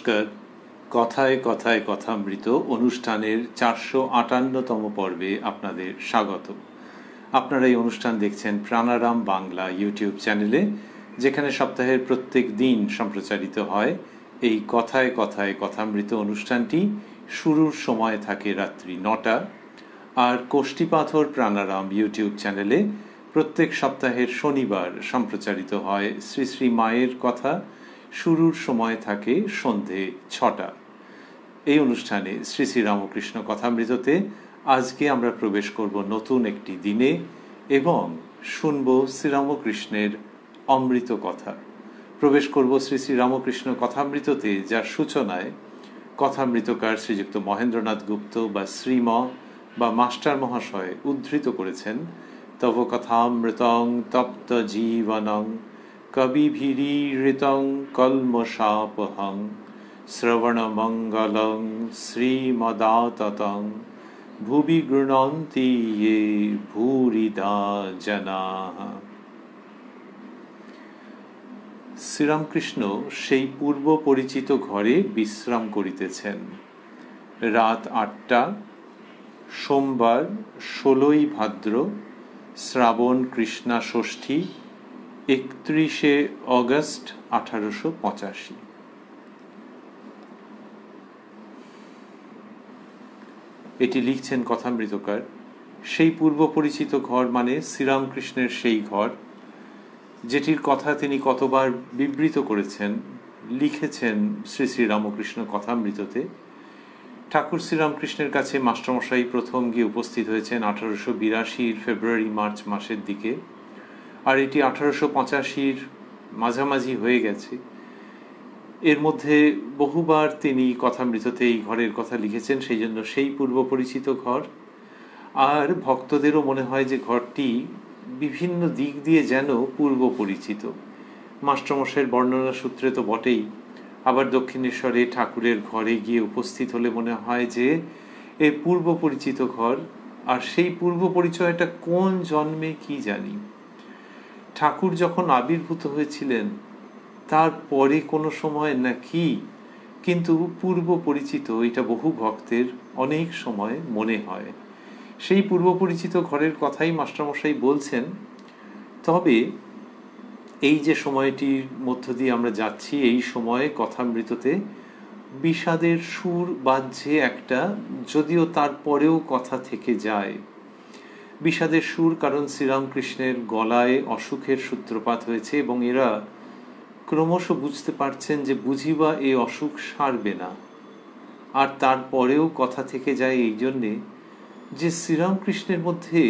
নমস্কার। কথায় কথায় কথামৃত অনুষ্ঠানের 458তম পর্বে আপনাদের স্বাগত। আপনারা এই অনুষ্ঠান দেখছেন প্রাণারাম বাংলা ইউটিউব চ্যানেলে, যেখানে সপ্তাহের প্রত্যেক দিন সম্প্রচারিত হয় এই কথায় কথায় কথামৃত অনুষ্ঠানটি। শুরুর সময় থাকে রাত্রি 9টা, আর কোষ্ঠীপাথর প্রাণারাম ইউটিউব চ্যানেলে প্রত্যেক সপ্তাহের শনিবার সম্প্রচারিত হয় শ্রী শ্রী মায়ের কথা। শুরুর সময় থাকে সন্ধে 6টা। এই অনুষ্ঠানে শ্রী শ্রী রামকৃষ্ণ কথামৃততে আজকে আমরা প্রবেশ করব নতুন একটি দিনে এবং শুনব শ্রীরামকৃষ্ণের অমৃত কথা। প্রবেশ করব শ্রী শ্রী রামকৃষ্ণ কথামৃততে, যার সূচনায় কথামৃতকার শ্রীযুক্ত মহেন্দ্রনাথ গুপ্ত বা শ্রীম বা মাস্টার মহাশয় উদ্ধৃত করেছেন, তব কথামৃতং তপ্ত জীবনং কবিভিরীহৃতং কল্মষাপহং শ্রবণমঙ্গলং শ্রীমদাততং ভুবি গৃণন্তি ইয়ে ভূরিদা জনাঃ। শ্রীরামকৃষ্ণ সেই পূর্ব পরিচিত ঘরে বিশ্রাম করিতেছেন। রাত 8টা, সোমবার 16ই ভাদ্র, শ্রাবণ কৃষ্ণা ষষ্ঠী, 31শে অগস্ট 1885। এটি লিখছেন কথামৃতকার। সেই পূর্ব পরিচিত ঘর মানে শ্রীরামকৃষ্ণের সেই ঘর যেটির কথা তিনি কতবার বিবৃত করেছেন, লিখেছেন শ্রী শ্রী রামকৃষ্ণ কথামৃততে। ঠাকুর শ্রীরামকৃষ্ণের কাছে মাস্টারমশাই প্রথম গিয়ে উপস্থিত হয়েছেন 1882 ফেব্রুয়ারি মার্চ মাসের দিকে, আর এটি 1885 মাঝামাঝি হয়ে গেছে। এর মধ্যে বহুবার তিনি কথামৃততে এই ঘরের কথা লিখেছেন, সেই জন্য সেই পূর্ব পরিচিত ঘর। আর ভক্তদেরও মনে হয় যে ঘরটি বিভিন্ন দিক দিয়ে যেন পূর্ব পরিচিত। মাস্টারমশাইয়ের বর্ণনা সূত্রে তো বটেই, আবার দক্ষিণেশ্বরে ঠাকুরের ঘরে গিয়ে উপস্থিত হলে মনে হয় যে এ পূর্ব পরিচিত ঘর। আর সেই পূর্ব পরিচয়টা কোন জন্মে কি জানি। ঠাকুর যখন আবির্ভূত হয়েছিলেন তারপরে কোনো সময় নাকি, কিন্তু পূর্ব পরিচিত এটা বহু ভক্তের অনেক সময় মনে হয়। সেই পূর্ব পরিচিত ঘরের কথাই মাস্টারমশাই বলছেন। তবে এই যে সময়টির মধ্য দিয়ে আমরা যাচ্ছি, এই সময়ে কথামৃততে বিষাদের সুর বাজছে একটা, যদিও তারপরেও কথা থেকে যায়। বিষাদের সুর কারণ শ্রীরামকৃষ্ণের গলায় অসুখের সূত্রপাত হয়েছে এবং এরা ক্রমশ বুঝতে পারছেন যে বুঝিবা এই অসুখ সারবে না। আর তারপরেও কথা থেকে যায় এই জন্যে যে শ্রীরামকৃষ্ণের মধ্যে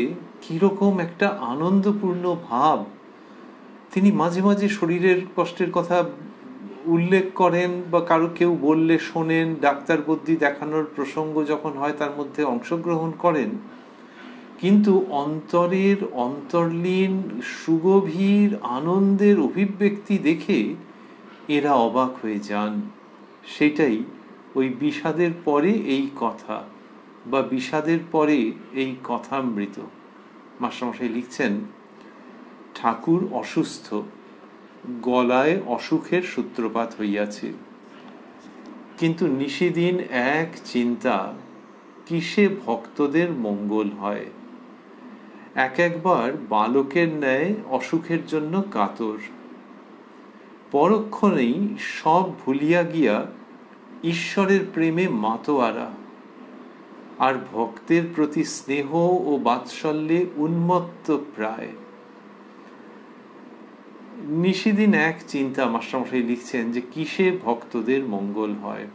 কীরকম একটা আনন্দপূর্ণ ভাব। তিনি মাঝে মাঝে শরীরের কষ্টের কথা উল্লেখ করেন বা কারো কেউ বললে শোনেন, ডাক্তার বুদ্ধি দেখানোর প্রসঙ্গ যখন হয় তার মধ্যে অংশগ্রহণ করেন, কিন্তু অন্তরের অন্তর্লীন সুগভীর আনন্দের অভিব্যক্তি দেখে এরা অবাক হয়ে যান। সেটাই ওই বিষাদের পরে এই কথা বা বিষাদের পরে এই কথামৃত। মাস্টারমশাই লিখছেন, ঠাকুর অসুস্থ, গলায় অসুখের সূত্রপাত হইয়াছে, কিন্তু নিশিদিন এক চিন্তা, কিসে ভক্তদের মঙ্গল হয়। একবার বালকের ন্যায় অসুখের জন্য কাতর, পরক্ষণেই সব ভুলিয়া গিয়া ঈশ্বরের প্রেমে মাতোয়ারা, আর ভক্তের প্রতি স্নেহ ও বাৎসল্যে উন্মত্ত প্রায়। নিশিদিন এক চিন্তা, মাস্টারমশাই লিখছেন যে কিসে ভক্তদের মঙ্গল হয়।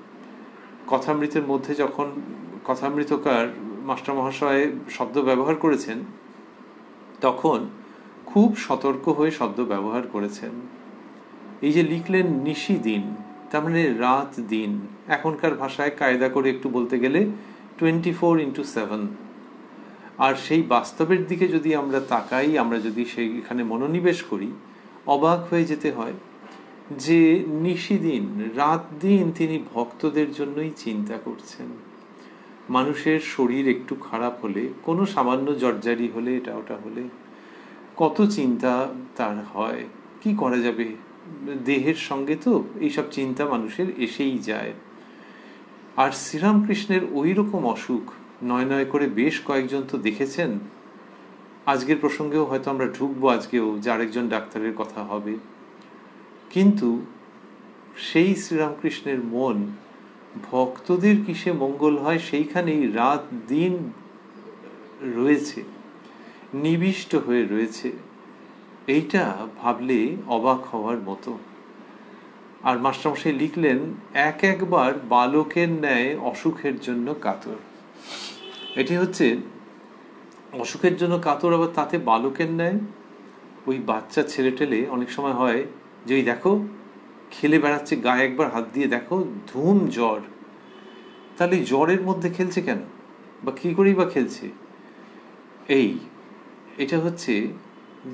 কথামৃতের মধ্যে যখন কথামৃতকার মাস্টার মহাশয় শব্দ ব্যবহার করেছেন তখন খুব সতর্ক হয়ে শব্দ ব্যবহার করেছেন। এই যে লিখলেন নিশিদিন, তার মানে রাত দিন। এখনকার ভাষায় কায়দা করে একটু বলতে গেলে 24x7। আর সেই বাস্তবের দিকে যদি আমরা তাকাই, আমরা যদি সেইখানে মনোনিবেশ করি, অবাক হয়ে যেতে হয় যে নিশিদিন রাত দিন তিনি ভক্তদের জন্যই চিন্তা করছেন। মানুষের শরীর একটু খারাপ হলে, কোনো সামান্য জর্জারি হলে, এটা ওটা হলে কত চিন্তা তার হয়। কি করা যাবে, দেহের সঙ্গে তো এইসব চিন্তা মানুষের এসেই যায়। আর শ্রীরামকৃষ্ণের ওই রকম অসুখ নয় নয় করে বেশ কয়েকজন তো দেখেছেন। আজকের প্রসঙ্গেও হয়তো আমরা ঢুকবো, আজকেও যে আরেকজন ডাক্তারের কথা হবে। কিন্তু সেই শ্রীরামকৃষ্ণের মন ভক্তদের কিসে মঙ্গল হয় সেইখানেই রাত দিন রয়েছে, নিবিষ্ট হয়ে রয়েছে। এইটা ভাবলে অবাক হওয়ার মতো। আর মাস্টারমশাই লিখলেন, একবার বালকের ন্যায় অসুখের জন্য কাতর। এটি হচ্ছে অসুখের জন্য কাতর, আবার তাতে বালকের ন্যায়। ওই বাচ্চা ছেলে টেলে অনেক সময় হয় যে ওই দেখো খেলে বেড়াচ্ছে, গায়ে একবার হাত দিয়ে দেখো ধুম জ্বর, তাহলে জ্বরের মধ্যে খেলছে কেন, বা কি করেই বা খেলছে? এটা হচ্ছে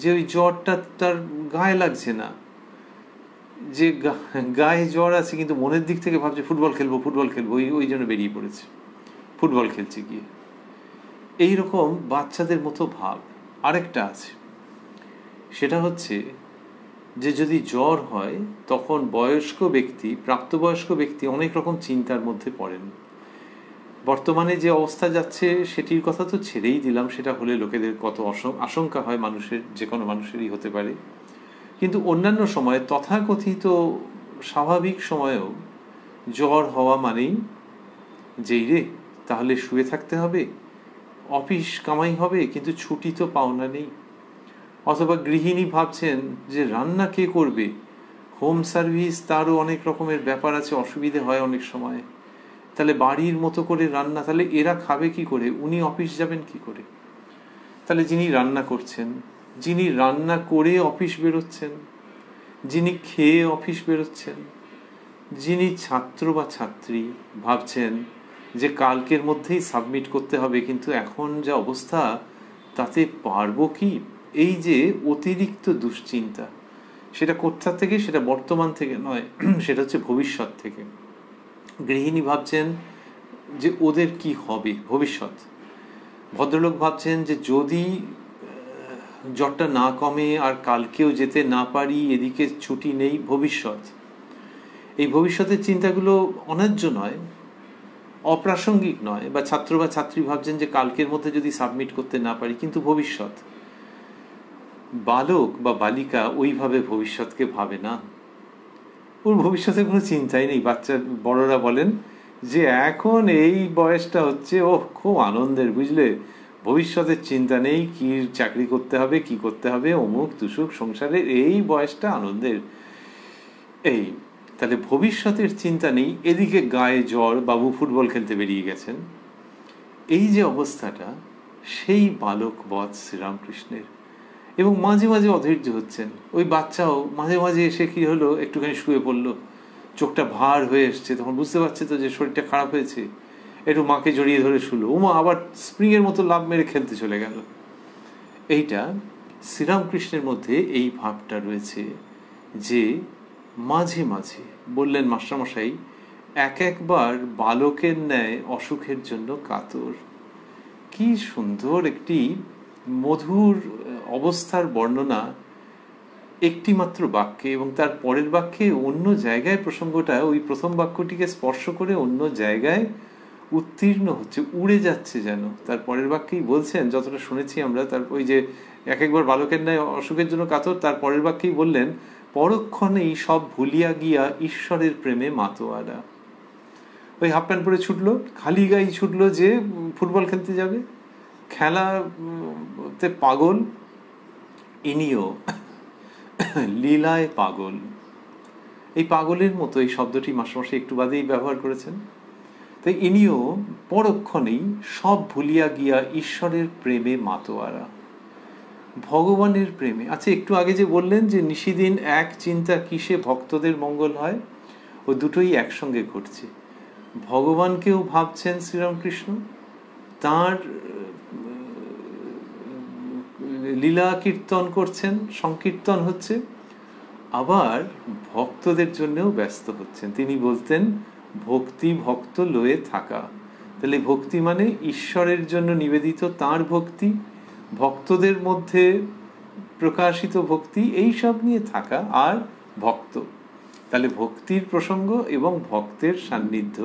যে ওই জ্বরটা তার গায়ে লাগছে না, যে গায়ে জ্বর আছে কিন্তু মনের দিক থেকে ভাবছে ফুটবল খেলবো ফুটবল খেলবো, ওই জন্য বেরিয়ে পড়েছে, ফুটবল খেলছে গিয়ে। এইরকম বাচ্চাদের মতো ভাব। আরেকটা আছে, সেটা হচ্ছে যে যদি জ্বর হয় তখন বয়স্ক ব্যক্তি, প্রাপ্তবয়স্ক ব্যক্তি অনেক রকম চিন্তার মধ্যে পড়েন। বর্তমানে যে অবস্থা যাচ্ছে সেটির কথা তো ছেড়েই দিলাম, সেটা হলে লোকেদের কত আশঙ্কা হয় মানুষের, যে কোনো মানুষেরই হতে পারে। কিন্তু অন্যান্য সময়ে তথাকথিত স্বাভাবিক সময়েও জ্বর হওয়া মানেই যেই রে তাহলে শুয়ে থাকতে হবে, অফিস কামাই হবে কিন্তু ছুটি তো পাওনা নেই। অথবা গৃহিণী ভাবছেন যে রান্না কে করবে, হোম সার্ভিস তারও অনেক রকমের ব্যাপার আছে, অসুবিধে হয় অনেক সময়। তাহলে বাড়ির মতো করে রান্না, তাহলে এরা খাবে কি করে, উনি অফিস যাবেন কি করে? তাহলে যিনি রান্না করছেন, যিনি রান্না করে অফিস বেরোচ্ছেন, যিনি খেয়ে অফিস বেরোচ্ছেন, যিনি ছাত্র বা ছাত্রী ভাবছেন যে কালকের মধ্যেই সাবমিট করতে হবে, কিন্তু এখন যা অবস্থা তাতে পারবো কি, এই যে অতিরিক্ত দুশ্চিন্তা, সেটা কোথা থেকে? সেটা বর্তমান থেকে নয়, সেটা হচ্ছে ভবিষ্যৎ থেকে। গৃহিণী ভাবছেন যে ওদের কি হবে, ভবিষ্যৎ। ভদ্রলোক ভাবছেন যে যদি জ্বরটা না কমে আর কালকেও যেতে না পারি, এদিকে ছুটি নেই, ভবিষ্যৎ। এই ভবিষ্যতের চিন্তাগুলো অন্যায্য নয়, অপ্রাসঙ্গিক নয়। বা ছাত্র বা ছাত্রী ভাবছেন যে কালকের মধ্যে যদি সাবমিট করতে না পারি, কিন্তু ভবিষ্যৎ। বালক বা বালিকা ওইভাবে ভবিষ্যৎকে ভাবে না, ওর ভবিষ্যতের কোনো চিন্তাই নেই। বাচ্চা বড়রা বলেন যে এখন এই বয়সটা হচ্ছে ও খুব আনন্দের, বুঝলে, ভবিষ্যতের চিন্তা নেই, কি চাকরি করতে হবে, কি করতে হবে, অমুক তুসুক সংসারের, এই বয়সটা আনন্দের। তাহলে ভবিষ্যতের চিন্তা নেই, এদিকে গায়ে জ্বর, বাবু ফুটবল খেলতে বেরিয়ে গেছেন। এই যে অবস্থাটা, সেই বালক বধ শ্রীরামকৃষ্ণের। এবং মাঝে মাঝে অধৈর্য হচ্ছেন। ওই বাচ্চাও মাঝে মাঝে এসে কি হলো, একটুখানি শুয়ে পড়লো, চোখটা ভার হয়ে এসছে, তখন বুঝতে পারছে তো যে শরীরটা খারাপ হয়েছে, একটু মাকে জড়িয়ে ধরে শুলো, ওমা আবার স্প্রিংয়ের মতো লাভ মেরে খেলতে চলে গেল। এইটা শ্রীরামকৃষ্ণের মধ্যে এই ভাবটা রয়েছে যে মাঝে মাঝে, বললেন মাস্টারমশাই, একবার বালকের ন্যায় অসুখের জন্য কাতর। কি সুন্দর একটি মধুর অবস্থার বর্ণনা একটি মাত্র বাক্যে, এবং তার পরের বাক্যে অন্য জায়গায় প্রসঙ্গটা ওই প্রথম বাক্যটিকে স্পর্শ করে অন্য জায়গায় উত্তীর্ণ হচ্ছে, উড়ে যাচ্ছে যেন। তার পরের বাক্যেই বলছেন, যতটা শুনেছি আমরা, তার ওই যে একবার বালকের ন্যায় অসুখের জন্য কাতর, তার পরের বাক্যেই বললেন, পরক্ষণেই সব ভুলিয়া গিয়া ঈশ্বরের প্রেমে মাতোয়ারা। ওই হাফ প্যান্ট পরে ছুটলো, খালি গায়ে ছুটলো যে ফুটবল খেলতে যাবে, খেলাতে পাগল। ইনিও লীলায় পাগল। এই পাগলের মতো এই শব্দটি মাস্টারমশাই একটু বাদেই ব্যবহার করেছেন। তাই ইনিও পরক্ষণেই সব ভুলিয়া গিয়া ঈশ্বরের প্রেমে মাতোয়ারা, ভগবানের প্রেমে। আচ্ছা, একটু আগে যে বললেন যে নিশিদিন এক চিন্তা কিসে ভক্তদের মঙ্গল হয়, ও দুটোই একসঙ্গে ঘটছে। ভগবানকেও ভাবছেন শ্রীরামকৃষ্ণ, তাঁর লীলা কীর্তন করছেন, সংকীর্তন হচ্ছে, আবার ভক্তদের জন্যও ব্যস্ত হচ্ছেন। তিনি বলতেন ভক্তি ভক্ত লয়ে থাকা। তাহলে ভক্তি মানে ঈশ্বরের জন্য নিবেদিত তাঁর ভক্তি, ভক্তদের মধ্যে প্রকাশিত ভক্তি, এই সব নিয়ে থাকা, আর ভক্ত। তাহলে ভক্তির প্রসঙ্গ এবং ভক্তের সান্নিধ্য,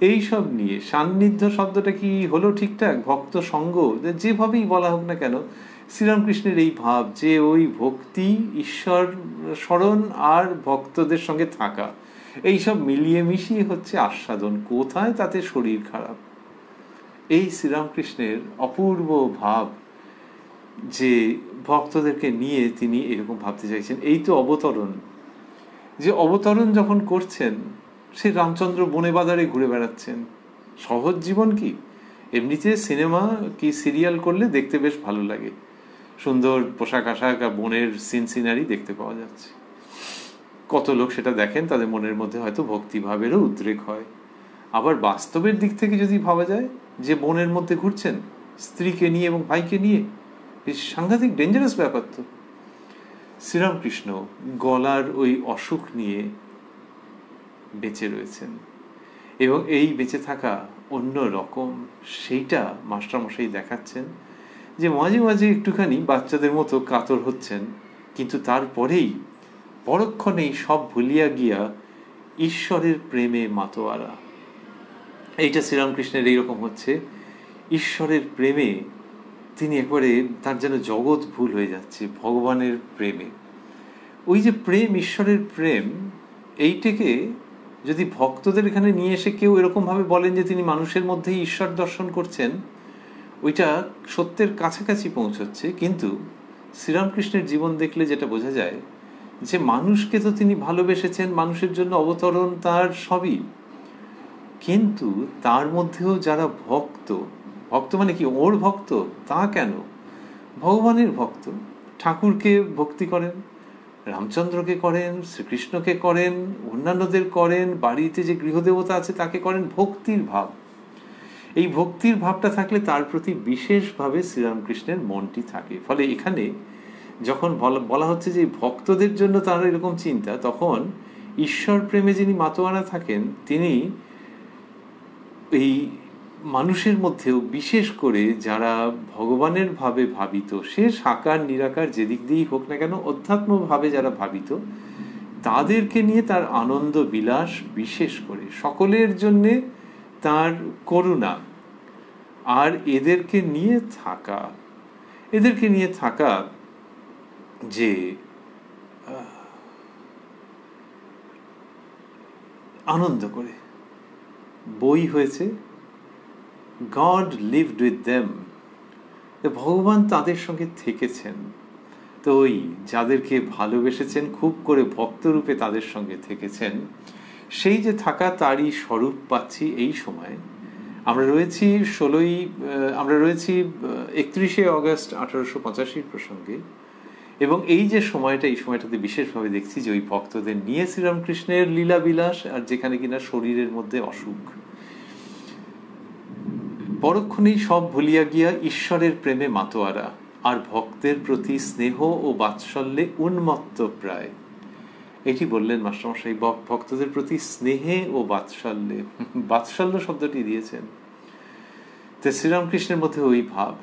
এই সব নিয়ে সান্নিধ্য শব্দটা কি হলো ঠিকঠাক? ভক্ত সঙ্গ, যেভাবেই বলা হোক না কেন, শ্রীরামকৃষ্ণের এই ভাব যে ওই ভক্তি, ঈশ্বর স্মরণ আর ভক্তদের সঙ্গে থাকা, এইসব মিলিয়ে মিশিয়ে হচ্ছে আস্বাদন। কোথায় তাতে শরীর খারাপ? এই শ্রীরামকৃষ্ণের অপূর্ব ভাব যে ভক্তদেরকে নিয়ে তিনি এরকম ভাবতে চাইছেন। এই তো অবতরণ, যে অবতরণ যখন করছেন, সে রামচন্দ্র বনে বাজারে ঘুরে বেড়াচ্ছেন। সহজ জীবন কি? এমনিতে সিনেমা কি সিরিয়াল করলে দেখতে বেশ ভালো লাগে, সুন্দর পোশাক আশাক আর বনের সিনারি দেখতে পাওয়া যাচ্ছে। কত লোক সেটা দেখেন, তাদের মনের মধ্যে হয়তো ভক্তিভাবেরও উদ্রেক হয়। আবার বাস্তবের দিক থেকে যদি ভাবা যায়, যে বনের মধ্যে ঘুরছেন স্ত্রীকে নিয়ে এবং ভাইকে নিয়ে, বেশ সাংঘাতিক ডেঞ্জারাস ব্যাপার তো। শ্রীরামকৃষ্ণ গলার ওই অসুখ নিয়ে বেঁচে রয়েছেন, এবং এই বেঁচে থাকা অন্য রকম, সেইটা মাস্টারমশাই দেখাচ্ছেন। যে মাঝে মাঝে একটুখানি বাচ্চাদের মতো কাতর হচ্ছেন, কিন্তু তারপরেই পরক্ষণেই সব ভুলিয়া গিয়া ঈশ্বরের প্রেমে মাতোয়ারা। এইটা শ্রীরামকৃষ্ণের এইরকম হচ্ছে, ঈশ্বরের প্রেমে তিনি একবারে, তার যেন জগৎ ভুল হয়ে যাচ্ছে ভগবানের প্রেমে। ওই যে প্রেম, ঈশ্বরের প্রেম, এইটাকে যদি ভক্তদের এখানে নিয়ে এসে কেউ এরকমভাবে বলেন যে তিনি মানুষের মধ্যেই ঈশ্বর দর্শন করছেন, ওইটা সত্যের কাছাকাছি পৌঁছচ্ছে। কিন্তু শ্রীরামকৃষ্ণের জীবন দেখলে যেটা বোঝা যায়, যে মানুষকে তো তিনি ভালোবেসেছেন, মানুষের জন্য অবতরণ তার সবই, কিন্তু তার মধ্যেও যারা ভক্ত, ভক্ত মানে কি ওর ভক্ত তা কেন, ভগবানের ভক্ত, ঠাকুরকে ভক্তি করেন, রামচন্দ্রকে করেন, শ্রীকৃষ্ণকে করেন, অন্যান্যদের করেন, বাড়িতে যে গৃহদেবতা আছে তাকে করেন, ভক্তির ভাব। এই ভক্তির ভাবটা থাকলে তার প্রতি বিশেষভাবে শ্রীরামকৃষ্ণের মনটি থাকে। ফলে এখানে যখন বলা হচ্ছে যে ভক্তদের জন্য তার এরকম চিন্তা, তখন ঈশ্বর প্রেমে যিনি মাতোয়ারা থাকেন, তিনি এই মানুষের মধ্যেও বিশেষ করে যারা ভগবানের ভাবে ভাবিত, সে সাকার নিরাকার যেদিক দিয়েই হোক না কেন, অধ্যাত্মভাবে যারা ভাবিত, তাদেরকে নিয়ে তার আনন্দ বিলাস, বিশেষ করে সকলের জন্যে তার করুণা, আর এদেরকে নিয়ে থাকা যে আনন্দ করে। বই হয়েছে God lived with them, ভগবান তাদের সঙ্গে থেকেছেন। তো ওই যাদেরকে ভালোবেসেছেন খুব করে, ভক্তরূপে তাদের সঙ্গে থেকেছেন, সেই যে থাকা, তারই স্বরূপ পাচ্ছি এই সময়। আমরা রয়েছি 31শে অগস্ট 1885 প্রসঙ্গে, এবং এই যে সময়টা, এই সময়টাতে বিশেষভাবে দেখছি যে ওই ভক্তদের নিয়ে শ্রীরামকৃষ্ণের লীলা বিলাস, আর যেখানে কিনা শরীরের মধ্যে অসুখ। পরক্ষণেই সব ভুলিয়া গিয়া ঈশ্বরের প্রেমে মাতোয়ারা, আর ভক্তের প্রতি স্নেহ ও বাৎসল্যে উন্মত্ত প্রায়। এটি বললেন মাস্টারমশাই, ভক্তদের প্রতি স্নেহে ও বাৎসল্যে, বাৎসল্য শব্দটি দিয়েছেন। তো শ্রীরামকৃষ্ণের মধ্যে ওই ভাব।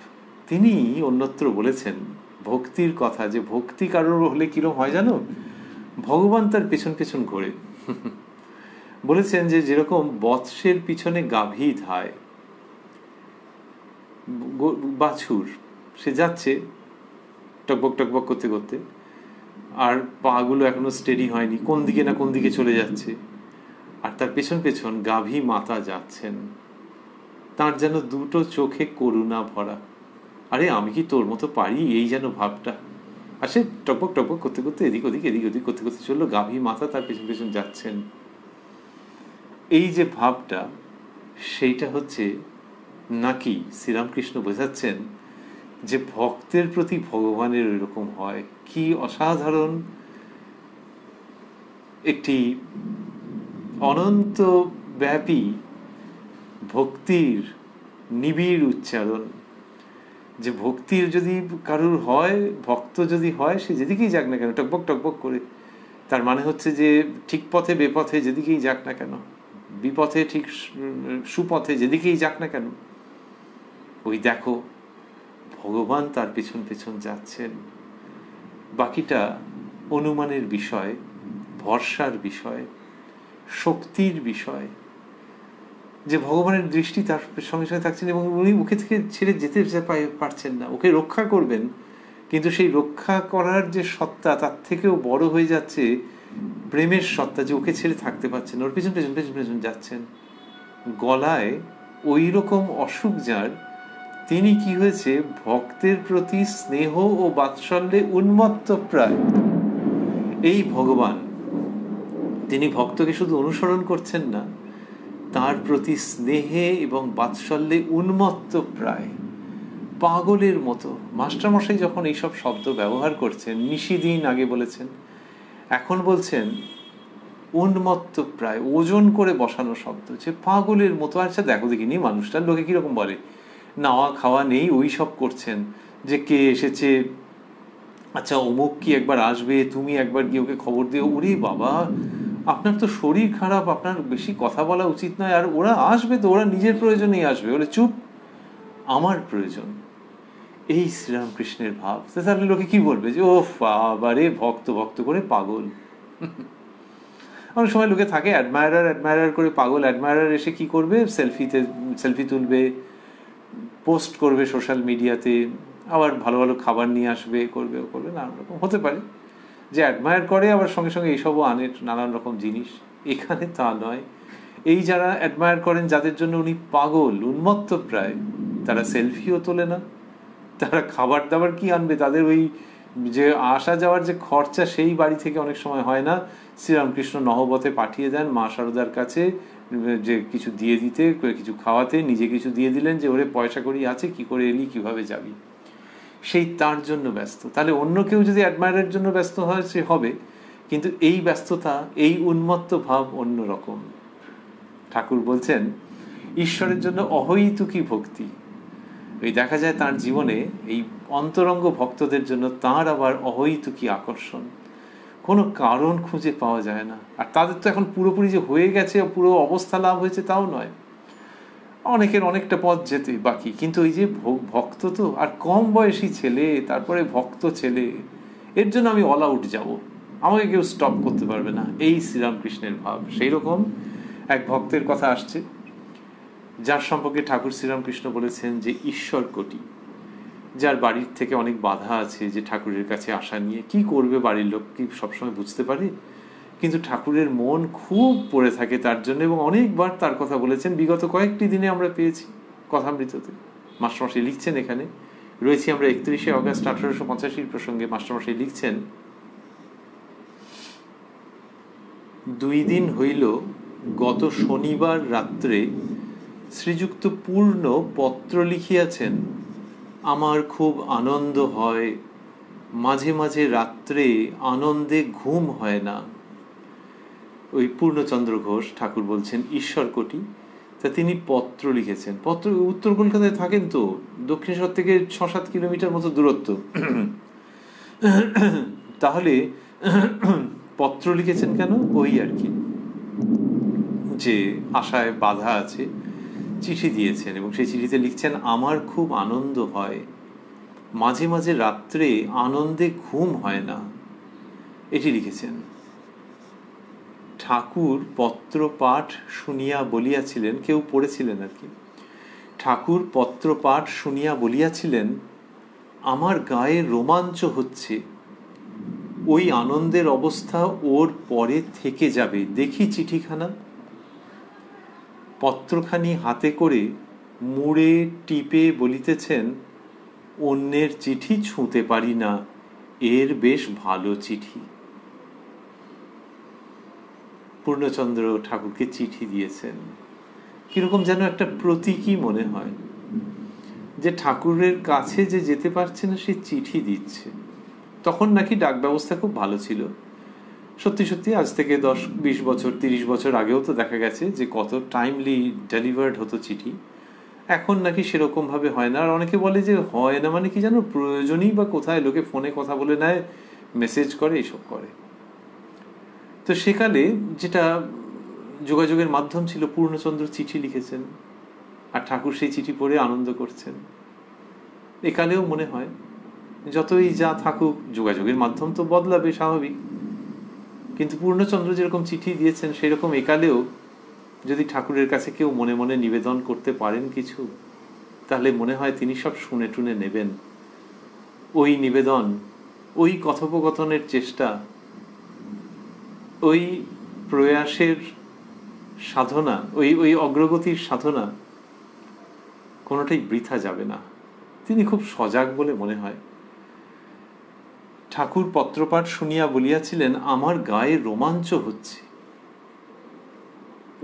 তিনি অন্যত্র বলেছেন ভক্তির কথা, যে ভক্তি কারোর হলে কিরম হয় জানো, ভগবান তার পেছন পেছন ঘোরে। বলেছেন যে যেরকম বৎসের পিছনে গাভী ধায়, বাছুর সে যাচ্ছে টকবক টকবক করতে করতে, আর পা গুলো এখনো স্টেডি হয়নি, কোন দিকে না কোন দিকে চলে যাচ্ছে, আর তার পেছন পেছন গাভী মাতা যাচ্ছেন, তার যেন দুটো চোখে করুণা ভরা। আরে আমি কি তোর মতো পারি, এই যেন ভাবটা। আর সে টকবক টকবক করতে করতে এদিক ওদিক করতে করতে চললো, গাভী মাতা তার পেছন পেছন যাচ্ছেন। এই যে ভাবটা, সেইটা হচ্ছে নাকি শ্রীরামকৃষ্ণ বোঝাচ্ছেন যে ভক্তের প্রতি ভগবানের ওইরকম হয়। কি অসাধারণ একটি অনন্ত ব্যাপী ভক্তির নিবিড় উচ্চারণ। যে ভক্তির যদি কারুর হয়, ভক্ত যদি হয়, সে যেদিকেই যাক না কেন টকবক টকবক করে, তার মানে হচ্ছে যে ঠিক পথে বেপথে যেদিকেই যাক না কেন, বিপথে ঠিক সুপথে যেদিকেই যাক না কেন, ওই দেখো ভগবান তার পেছন পেছন যাচ্ছেন। বাকিটা অনুমানের বিষয়, ভরসার বিষয়, শক্তির বিষয়, যে ভগবানের দৃষ্টি তার সঙ্গে সঙ্গে থাকছেন এবং উনি ওকে থেকে ছেড়ে যেতে পারছেন না, ওকে রক্ষা করবেন, কিন্তু সেই রক্ষা করার যে সত্তা তার থেকেও বড় হয়ে যাচ্ছে প্রেমের সত্তা, যে ওকে ছেড়ে থাকতে পারছেন, ওর পেছন পেছন পেছন পেছন যাচ্ছেন। গলায় ওই রকম অসুখ যার, তিনি কি হয়েছে, ভক্তের প্রতি স্নেহ ও বাৎসল্যে উন্মত্ত প্রায়। এই ভগবান, তিনি ভক্তকে শুধু অনুসরণ করছেন না, তার প্রতি স্নেহে এবং বাৎসল্যে উন্মত্ত প্রায়, পাগলের মতো। মাস্টারমশাই যখন এইসব শব্দ ব্যবহার করছেন, নিশিদিন আগে বলেছেন, এখন বলছেন উন্মত্ত প্রায়, ওজন করে বসানো শব্দ, যে পাগলের মতো। আচ্ছা দেখো দেখিনি মানুষটার, লোকে কিরকম বলে, নাওয়া খাওয়া নেই, ওই সব করছেন, যে কে এসেছে, আচ্ছা অমুক কি একবার আসবে, তুমি একবার গিয়ে ওকে খবর দিও। ওরে বাবা, আপনার তো শরীর খারাপ, আপনার বেশি কথা বলা উচিত নয়। আর ওরা আসবে তো, ওরা নিজের প্রয়োজনেই আসবে, বলে চুপ, আমার প্রয়োজন। এই শ্রীরামকৃষ্ণের ভাব। তাহলে লোকে কি বলবে, যে ও বাবারে, ভক্ত ভক্ত করে পাগল। অনেক সময় লোকে থাকে অ্যাডমায়ারার করে পাগল। অ্যাডমায়ারার এসে কি করবে, সেলফি তুলবে, পোস্ট করবে সোশ্যাল মিডিয়াতে, আবার ভালো ভালো খাবার নিয়ে আসবে, করবে নানান রকম। হতে পারে যে অ্যাডমায়ার করে, আবার সঙ্গে সঙ্গে এইসবও আনে, নানান রকম জিনিস। এখানে তা নয়। এই যারা অ্যাডমায়ার করেন, যাদের জন্য উনি পাগল, উন্মত্ত প্রায়, তারা সেলফিও তোলে না, তারা খাবার দাবার কি আনবে, তাদের ওই যে আসা যাওয়ার যে খরচা, সেই বাড়ি থেকে অনেক সময় হয় না। শ্রীরামকৃষ্ণ নহবতে পাঠিয়ে দেন মা শারদার কাছে, যে কিছু দিয়ে দিতে, কিছু খাওয়াতে, নিজে কিছু দিয়ে দিলেন, যে ওরে পয়সা করি আছে, কি করে এলি, কিভাবে যাবি, সেই তার জন্য ব্যস্ত। তাহলে অন্য কেউ যদি অ্যাডমায়ারের জন্য ব্যস্ত হয়, সে হবে, কিন্তু এই ব্যস্ততা, এই উন্মত্ত ভাব অন্যরকম। ঠাকুর বলছেন ঈশ্বরের জন্য অহৈতুকী ভক্তি। এই দেখা যায় তার জীবনে, এই অন্তরঙ্গ ভক্তদের জন্য তার আবার অহৈতুকী আকর্ষণ, কোনো কারণ খুঁজে পাওয়া যায় না। আর তাদের তো এখন পুরোপুরি যে হয়ে গেছে, পুরো অবস্থা লাভ হয়েছে তাও নয়, অনেকের অনেকটা পথ যেতে বাকি। কিন্তু ওই যে ভক্ত, তো আর কম বয়সী ছেলে, তারপরে ভক্ত ছেলে, এর জন্য আমি অল আউট যাব, আমাকে কেউ স্টপ করতে পারবে না, এই শ্রীরামকৃষ্ণের ভাব। সেই রকম এক ভক্তের কথা আসছে, যার সম্পর্কে ঠাকুর শ্রীরামকৃষ্ণ বলেছেন যে ঈশ্বর কোটি, যার বাড়ির থেকে অনেক বাধা আছে, যে ঠাকুরের কাছে আসা নিয়ে কি করবে, বাড়ির লোক কি সবসময় বুঝতে পারে, কিন্তু ঠাকুরের মন খুব পড়ে থাকে তার জন্য, এবং অনেকবার তার কথা বলেছেন। বিগত কয়েকটি দিনে আমরা পেয়েছি কথামৃততে, মাস্টারমশাই লিখছেন, এখানে রয়েছি আমরা 31শে অগাস্ট 1885 প্রসঙ্গে। মাস্টারমশাই লিখছেন, 2 দিন হইল গত শনিবার রাত্রে শ্রীযুক্ত পূর্ণ পত্র লিখিয়াছেন, আমার খুব আনন্দ হয়, মাঝে মাঝে রাত্রে আনন্দে ঘুম হয় না। ওই পূর্ণচন্দ্র ঘোষ ঠাকুর বলছেন ঈশ্বরকোটি, তা তিনি পত্র লিখেছেন। পত্র, উত্তর কলকাতায় থাকেন তো, দক্ষিণেশ্বর থেকে 6-7 কিলোমিটার মতো দূরত্ব। তাহলে পত্র লিখেছেন কেন, ওই আর কি, যে আশায় বাধা আছে, চিঠি দিয়েছেন, এবং সেই চিঠিতে লিখছেন আমার খুব আনন্দ হয়, মাঝে মাঝে রাত্রে আনন্দে ঘুম হয় না, এটি লিখেছেন। ঠাকুর পত্র পাঠ শুনিয়া বলিয়াছিলেন, কেউ পড়েছিলেন আর কি, ঠাকুর পত্র পাঠ শুনিয়া বলিয়াছিলেন, আমার গায়ে রোমাঞ্চ হচ্ছে, ওই আনন্দের অবস্থা ওর পরে থেকে যাবে, দেখি চিঠিখানা। পত্রখানি হাতে করে মুড়ে টিপে বলিতেছেন, অন্যের চিঠি ছুঁতে পারি না, এর বেশ ভালো চিঠি। পূর্ণচন্দ্র ঠাকুরকে চিঠি দিয়েছেন, কিরকম যেন একটা প্রতীকী মনে হয়, যে ঠাকুরের কাছে যে যেতে পারছে না, সে চিঠি দিচ্ছে। তখন নাকি ডাক ব্যবস্থা খুব ভালো ছিল, সত্যি সত্যি আজ থেকে 10-20 বছর 30 বছর আগেও তো দেখা গেছে যে কত টাইমলি ডেলিভার্ড হতো চিঠি। এখন নাকি সেরকম ভাবে হয় না। আর অনেকে বলে যে হয় না মানে কি জানো, প্রয়োজনই বা কোথায়, লোকে ফোনে কথা বলে নেয়, মেসেজ করে, এইসব করে। তো সেকালে যেটা যোগাযোগের মাধ্যম ছিল, পূর্ণচন্দ্র চিঠি লিখেছেন, আর ঠাকুর সেই চিঠি পড়ে আনন্দ করছেন। একালেও মনে হয় যতই যা থাকুক, যোগাযোগের মাধ্যম তো বদলাবে, স্বাভাবিক। কিন্তু পূর্ণচন্দ্র যেরকম চিঠি দিয়েছেন সেরকম একালেও যদি ঠাকুরের কাছে কেউ মনে মনে নিবেদন করতে পারেন কিছু, তাহলে মনে হয় তিনি সব শুনে টুনে নেবেন। ওই নিবেদন, ওই কথোপকথনের চেষ্টা, ওই প্রয়াসের সাধনা, ওই ওই অগ্রগতির সাধনা কোনোটাই বৃথা যাবে না। তিনি খুব সজাগ বলে মনে হয়। ঠাকুর পত্রপাঠ শুনিয়া বলিয়াছিলেন, আমার গায়ে রোমাঞ্চ হচ্ছে।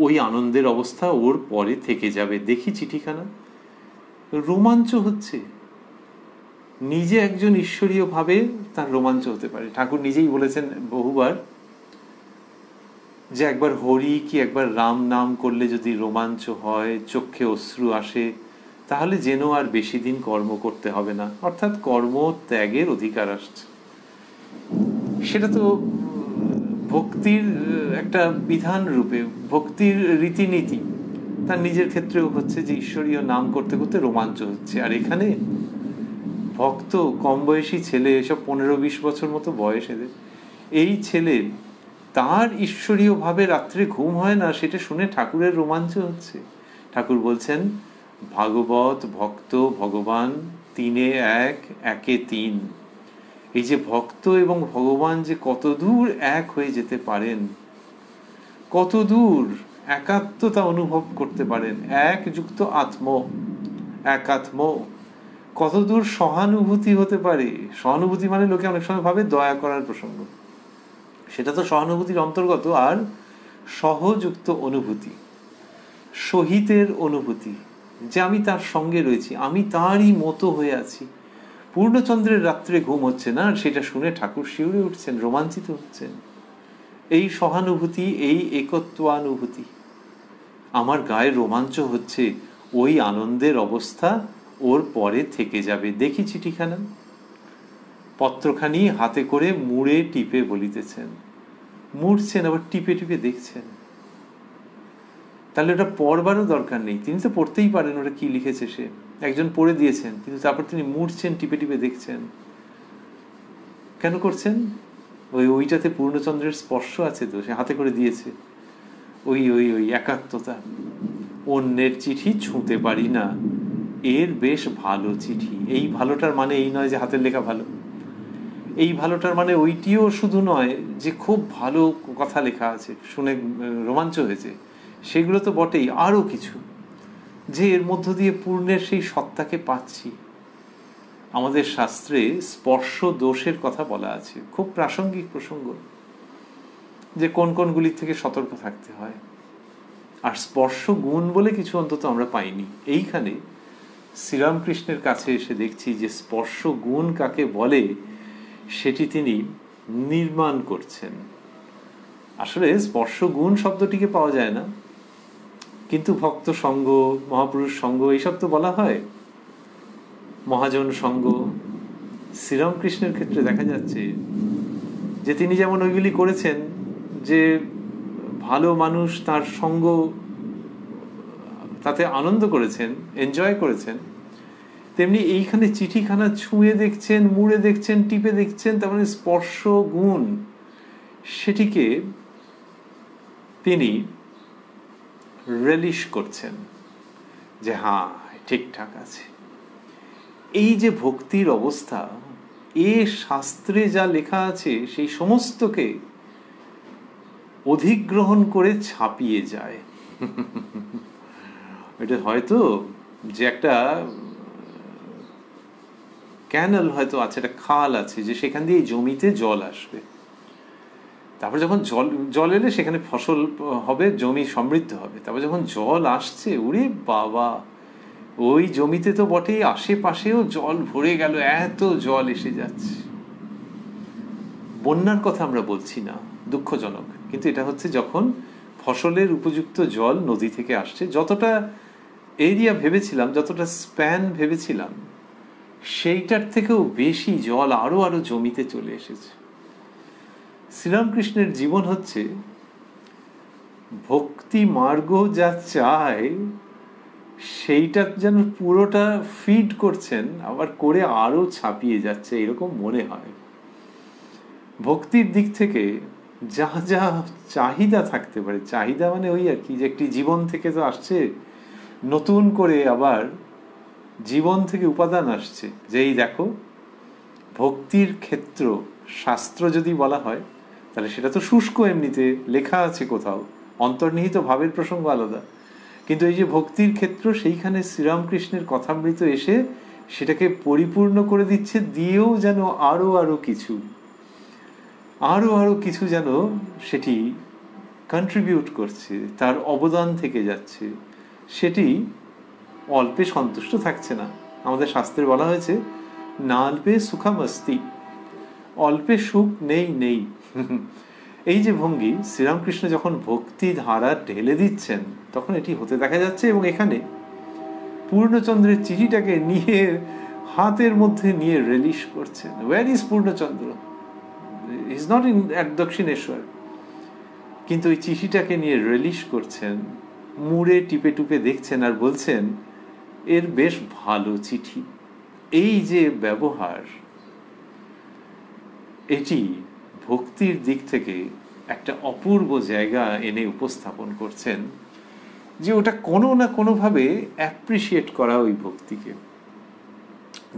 ওই আনন্দের অবস্থা ওর পরে থেকে যাবে। দেখি চিঠিখানা, রোমাঞ্চ হচ্ছে। নিজে একজন ঈশ্বরীয় ভাবে তার রোমাঞ্চ হতে পারে। ঠাকুর নিজেই বলেছেন বহুবার যে একবার হরি কি একবার রাম নাম করলে যদি রোমাঞ্চ হয়, চোখে অশ্রু আসে, তাহলে যেন আর বেশি দিন কর্ম করতে হবে না। অর্থাৎ কর্ম ত্যাগের অধিকার আসছে। সেটা তো ভক্তির একটা বিধান রূপে, ভক্তির রীতিনীতি। তার নিজের ক্ষেত্রেও হচ্ছে যে ঈশ্বরীয় নাম করতে করতে রোমাঞ্চ হচ্ছে। আর এখানে ভক্ত, কম বয়সী ছেলে, এসব 15-20 বছর মতো বয়স এদের, এই ছেলে তার ঈশ্বরীয় ভাবে রাত্রে ঘুম হয় না, সেটা শুনে ঠাকুরের রোমাঞ্চ হচ্ছে। ঠাকুর বলছেন, ভাগবত ভক্ত ভগবান তিনে এক, একে তিন। এই যে ভক্ত এবং ভগবান যে কত দূর এক হয়ে যেতে পারেন, কত দূর একাত্মতা অনুভব করতে পারেন, এক যুক্ত আত্ম, একাত্ম, কত দূর সহানুভূতি হতে পারে। সহানুভূতি মানে লোকে অনেক সময় ভাবে দয়া করার প্রসঙ্গ, সেটা তো সহানুভূতির অন্তর্গত। আর সহযুক্ত অনুভূতি, সহিতের অনুভূতি, যে আমি তার সঙ্গে রয়েছি, আমি তারই মতো হয়ে আছি। পূর্ণচন্দ্রের রাত্রে ঘুম হচ্ছে না, সেটা শুনে ঠাকুর শিউরে উঠছেন, রোমাঞ্চিত হচ্ছেন। এই সহানুভূতি, এই একত্বানুভূতি, আমার গায়ে রোমাঞ্চ হচ্ছে, ওই আনন্দের অবস্থা ওর পরে থেকে যাবে। দেখি চিঠিখানা। পত্রখানি হাতে করে মুড়ে টিপে বলিতেছেন। মুড়ছেন, আবার টিপে টিপে দেখছেন। তাহলে ওটা পড়বারও দরকার নেই, তিনি তো পড়তেই পারেন ওটা কি লিখেছে। সে একজন পড়ে দিয়েছেন, কিন্তু তারপর তিনি মুড়ছেন, টিপে টিপে দেখছেন। কেন করছেন? ওইটাতে পূর্ণচন্দ্রের স্পর্শ আছে তো, সে হাতে করে দিয়েছে। ওই ওই ওই একাত্মতা। অন্যের চিঠি ছুঁতে পারি না, এর বেশ ভালো চিঠি। এই ভালোটার মানে এই নয় যে হাতের লেখা ভালো। এই ভালোটার মানে ওইটিও শুধু নয় যে খুব ভালো কথা লেখা আছে, শুনে রোমাঞ্চ হয়েছে, সেগুলো তো বটেই, আরো কিছু, যে এর মধ্য দিয়ে পূর্ণের সেই সত্তাকে পাচ্ছি। আমাদের শাস্ত্রে স্পর্শ দোষের কথা বলা আছে, খুব প্রাসঙ্গিক প্রসঙ্গ, যে কোন কোনগুলির থেকে সতর্ক থাকতে হয়। আর স্পর্শ গুণ বলে কিছু অন্তত আমরা পাইনি। এইখানে শ্রীরামকৃষ্ণের কাছে এসে দেখছি যে স্পর্শ গুণ কাকে বলে সেটি তিনি নির্মাণ করছেন। আসলে স্পর্শ গুণ শব্দটিকে পাওয়া যায় না, কিন্তু ভক্ত সঙ্গ, মহাপুরুষ সঙ্গ, এইসব তো বলা হয়, মহাজন সঙ্গ। শ্রীরামকৃষ্ণের ক্ষেত্রে দেখা যাচ্ছে যে তিনি যেমন ওইগুলি করেছেন, যে ভালো মানুষ তার সঙ্গ, তাতে আনন্দ করেছেন, এনজয় করেছেন, তেমনি এইখানে চিঠিখানা ছুঁয়ে দেখছেন, মুড়ে দেখছেন, টিপে দেখছেন, তার মানে স্পর্শ গুণ, সেটিকে তিনি রিলিশ করছেন যে হ্যাঁ ঠিকঠাক আছে। এই যে ভক্তির অবস্থা, এ শাস্ত্রে যা লেখা আছে সেই সমস্তকে অধিগ্রহণ করে ছাপিয়ে যায়। এটা হয়তো যে একটা ক্যানেল হয়তো আছে, একটা খাল আছে, যে সেখান দিয়ে জমিতে জল আসবে, তারপর যখন জল এলে সেখানে ফসল হবে, জমি সমৃদ্ধ হবে। তারপর যখন জল আসছে, ওরে বাবা, ওই জমিতে তো বটেই, আশেপাশেও জল ভরে গেল, এত জল এসে যাচ্ছে। বন্যার কথা আমরা বলছি না, দুঃখজনক, কিন্তু এটা হচ্ছে যখন ফসলের উপযুক্ত জল নদী থেকে আসছে। যতটা এরিয়া ভেবেছিলাম, যতটা স্প্যান ভেবেছিলাম, সেইটার থেকেও বেশি জল আরো আরো জমিতে চলে এসেছে। শ্রীরামকৃষ্ণের জীবন হচ্ছে ভক্তি মার্গ যা চায় সেইটা যেন পুরোটা ফিড করছেন, আবার করে আরো ছাপিয়ে যাচ্ছে, এরকম মনে হয়। ভক্তির দিক থেকে যা যা চাহিদা থাকতে পারে, চাহিদা মানে ওই আর কি, যে একটি জীবন থেকে তো আসছে, নতুন করে আবার জীবন থেকে উপাদান আসছে। যেই দেখো ভক্তির ক্ষেত্র শাস্ত্র যদি বলা হয় তাহলে সেটা তো শুষ্ক, এমনিতে লেখা আছে কোথাও, অন্তর্নিহিত ভাবের প্রসঙ্গ আলাদা। কিন্তু এই যে ভক্তির ক্ষেত্র, সেইখানে শ্রীরামকৃষ্ণের কথামৃত এসে সেটাকে পরিপূর্ণ করে দিচ্ছে, দিয়েও যেন আরো আরো কিছু যেন সেটি কন্ট্রিবিউট করছে, তার অবদান থেকে যাচ্ছে। সেটি অল্পে সন্তুষ্ট থাকছে না। আমাদের শাস্ত্রে বলা হয়েছে নাল্পে সুখামস্তি, অল্পে সুখ নেই। এই যে ভঙ্গি, শ্রীরামকৃষ্ণ যখন ভক্তি ধারা ঢেলে দিচ্ছেন তখন এটি হতে দেখা যাচ্ছে। এবং এখানে পূর্ণচন্দ্রের চিঠিটাকে নিয়ে হাতের মধ্যে নিয়ে রিলিশ করছেন। Where is Purnachandra? Is not in at Dakshineswar. কিন্তু ওই চিঠিটাকে নিয়ে রিলিশ করছেন, মুড়ে টিপে টুপে দেখছেন আর বলছেন এর বেশ ভালো চিঠি। এই যে ব্যবহার, এটি ভক্তির দিক থেকে একটা অপূর্ব জায়গা এনে উপস্থাপন করছেন, যে ওটা কোনো না কোনোভাবে অ্যাপ্রিসিয়েট করা ওই ভক্তিকে।